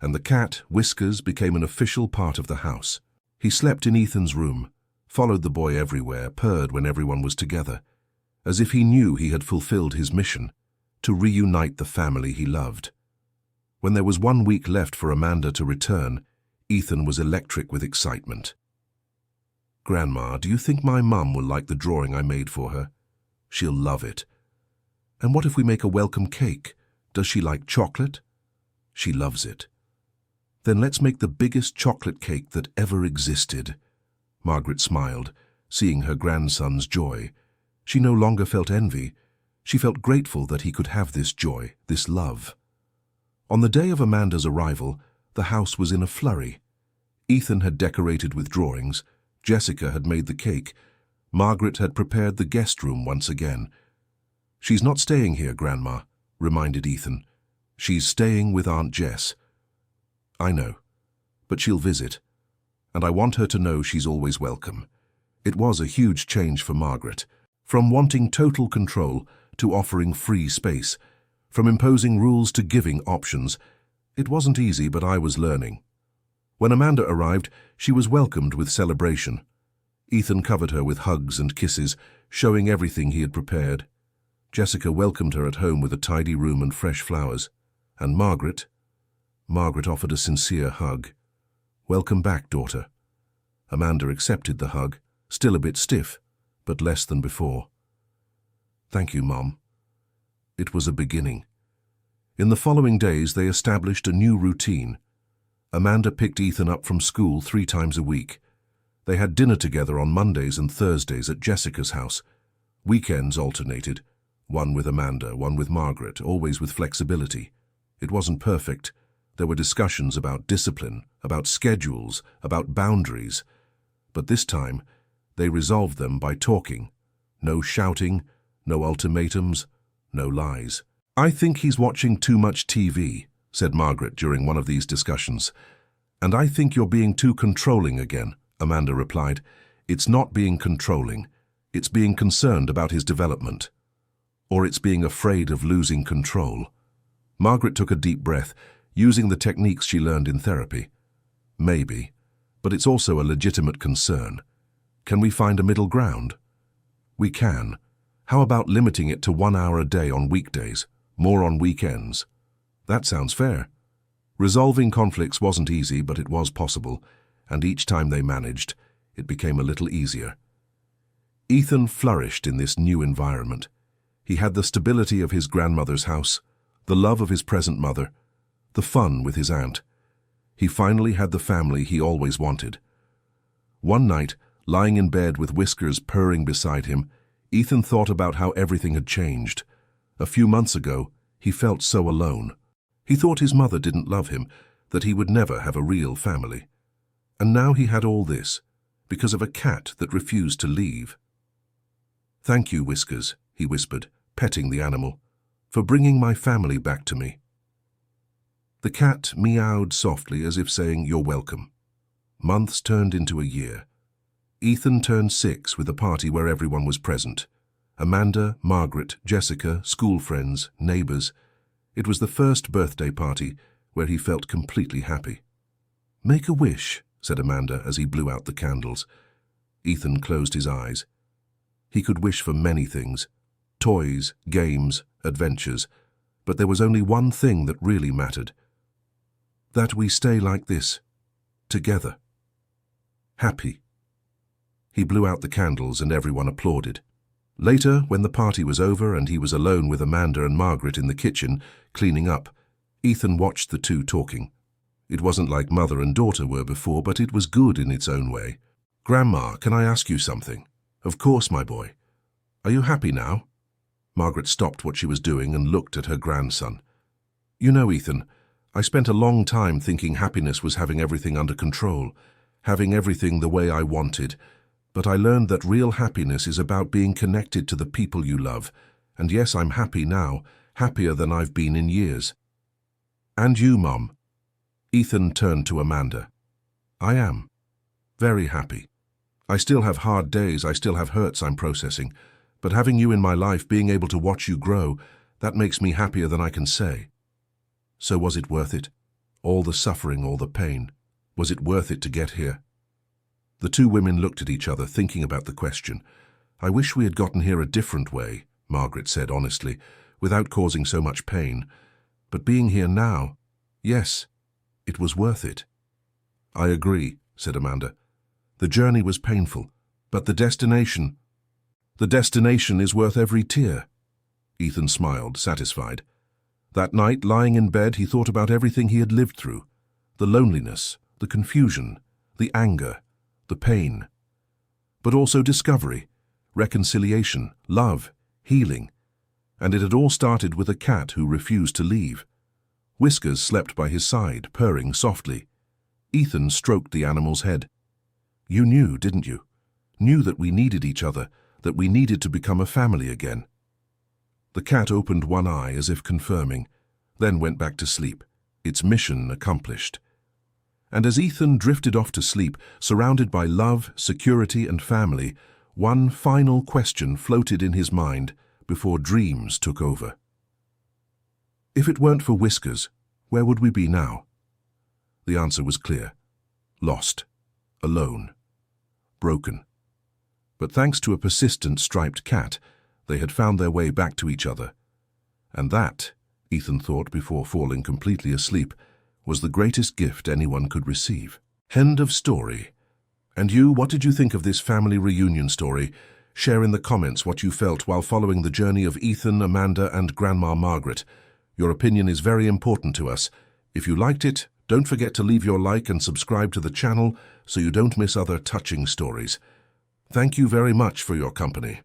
and the cat, Whiskers, became an official part of the house. He slept in Ethan's room, followed the boy everywhere, purred when everyone was together, as if he knew he had fulfilled his mission, to reunite the family he loved. When there was 1 week left for Amanda to return, Ethan was electric with excitement. Grandma, do you think my mum will like the drawing I made for her? She'll love it. And what if we make a welcome cake? Does she like chocolate? She loves it. Then let's make the biggest chocolate cake that ever existed. Margaret smiled, seeing her grandson's joy. She no longer felt envy. She felt grateful that he could have this joy, this love. On the day of Amanda's arrival, the house was in a flurry. Ethan had decorated with drawings. Jessica had made the cake. Margaret had prepared the guest room once again. She's not staying here, Grandma, reminded Ethan. She's staying with Aunt Jess. I know, but she'll visit, and I want her to know she's always welcome. It was a huge change for Margaret, from wanting total control to offering free space, from imposing rules to giving options. It wasn't easy, but I was learning. When Amanda arrived, she was welcomed with celebration. Ethan covered her with hugs and kisses, showing everything he had prepared. Jessica welcomed her at home with a tidy room and fresh flowers. And Margaret offered a sincere hug. Welcome back, daughter. Amanda accepted the hug, still a bit stiff, but less than before. Thank you, Mom. It was a beginning. In the following days, they established a new routine. Amanda picked Ethan up from school 3 times a week. They had dinner together on Mondays and Thursdays at Jessica's house. Weekends alternated, one with Amanda, one with Margaret, always with flexibility. It wasn't perfect. There were discussions about discipline, about schedules, about boundaries. But this time, they resolved them by talking. No shouting, no ultimatums, no lies. I think he's watching too much TV, said Margaret during one of these discussions. "And I think you're being too controlling again," Amanda replied. "It's not being controlling. It's being concerned about his development. Or it's being afraid of losing control." Margaret took a deep breath, using the techniques she learned in therapy. "Maybe, but it's also a legitimate concern. Can we find a middle ground?" "We can. How about limiting it to 1 hour a day on weekdays, more on weekends?" "That sounds fair." Resolving conflicts wasn't easy, but it was possible, and each time they managed, it became a little easier. Ethan flourished in this new environment. He had the stability of his grandmother's house, the love of his present mother, the fun with his aunt. He finally had the family he always wanted. One night, lying in bed with Whiskers purring beside him, Ethan thought about how everything had changed. A few months ago, he felt so alone. He thought his mother didn't love him, that he would never have a real family. And now he had all this, because of a cat that refused to leave. "Thank you, Whiskers," he whispered, petting the animal, "for bringing my family back to me." The cat meowed softly as if saying, "You're welcome." Months turned into a year. Ethan turned 6 with a party where everyone was present. Amanda, Margaret, Jessica, school friends, neighbors. It was the first birthday party where he felt completely happy. "Make a wish," said Amanda as he blew out the candles. Ethan closed his eyes. He could wish for many things: toys, games, adventures, but there was only one thing that really mattered. That we stay like this, together. Happy. He blew out the candles and everyone applauded. Later, when the party was over and he was alone with Amanda and Margaret in the kitchen, cleaning up, Ethan watched the two talking. It wasn't like mother and daughter were before, but it was good in its own way. "Grandma, can I ask you something?" "Of course, my boy." "Are you happy now?" Margaret stopped what she was doing and looked at her grandson. "You know, Ethan, I spent a long time thinking happiness was having everything under control, having everything the way I wanted. But I learned that real happiness is about being connected to the people you love. And yes, I'm happy now, happier than I've been in years." "And you, Mom?" Ethan turned to Amanda. "I am. Very happy. I still have hard days, I still have hurts I'm processing. But having you in my life, being able to watch you grow, that makes me happier than I can say." "So was it worth it? All the suffering, all the pain. Was it worth it to get here?" The two women looked at each other, thinking about the question. "I wish we had gotten here a different way," Margaret said honestly, "without causing so much pain. But being here now, yes, it was worth it." "I agree," said Amanda. "The journey was painful, but the destination is worth every tear." Ethan smiled, satisfied. That night, lying in bed, he thought about everything he had lived through. The loneliness, the confusion, the anger, the pain. But also discovery, reconciliation, love, healing. And it had all started with a cat who refused to leave. Whiskers slept by his side, purring softly. Ethan stroked the animal's head. "You knew, didn't you? Knew that we needed each other, that we needed to become a family again." The cat opened one eye as if confirming, then went back to sleep, its mission accomplished. And as Ethan drifted off to sleep, surrounded by love, security, and family, one final question floated in his mind before dreams took over. If it weren't for Whiskers, where would we be now? The answer was clear. Lost. Alone. Broken. But thanks to a persistent striped cat, they had found their way back to each other. And that, Ethan thought before falling completely asleep, was the greatest gift anyone could receive. End of story. And you, what did you think of this family reunion story? Share in the comments what you felt while following the journey of Ethan, Amanda, and Grandma Margaret. Your opinion is very important to us. If you liked it, don't forget to leave your like and subscribe to the channel so you don't miss other touching stories. Thank you very much for your company.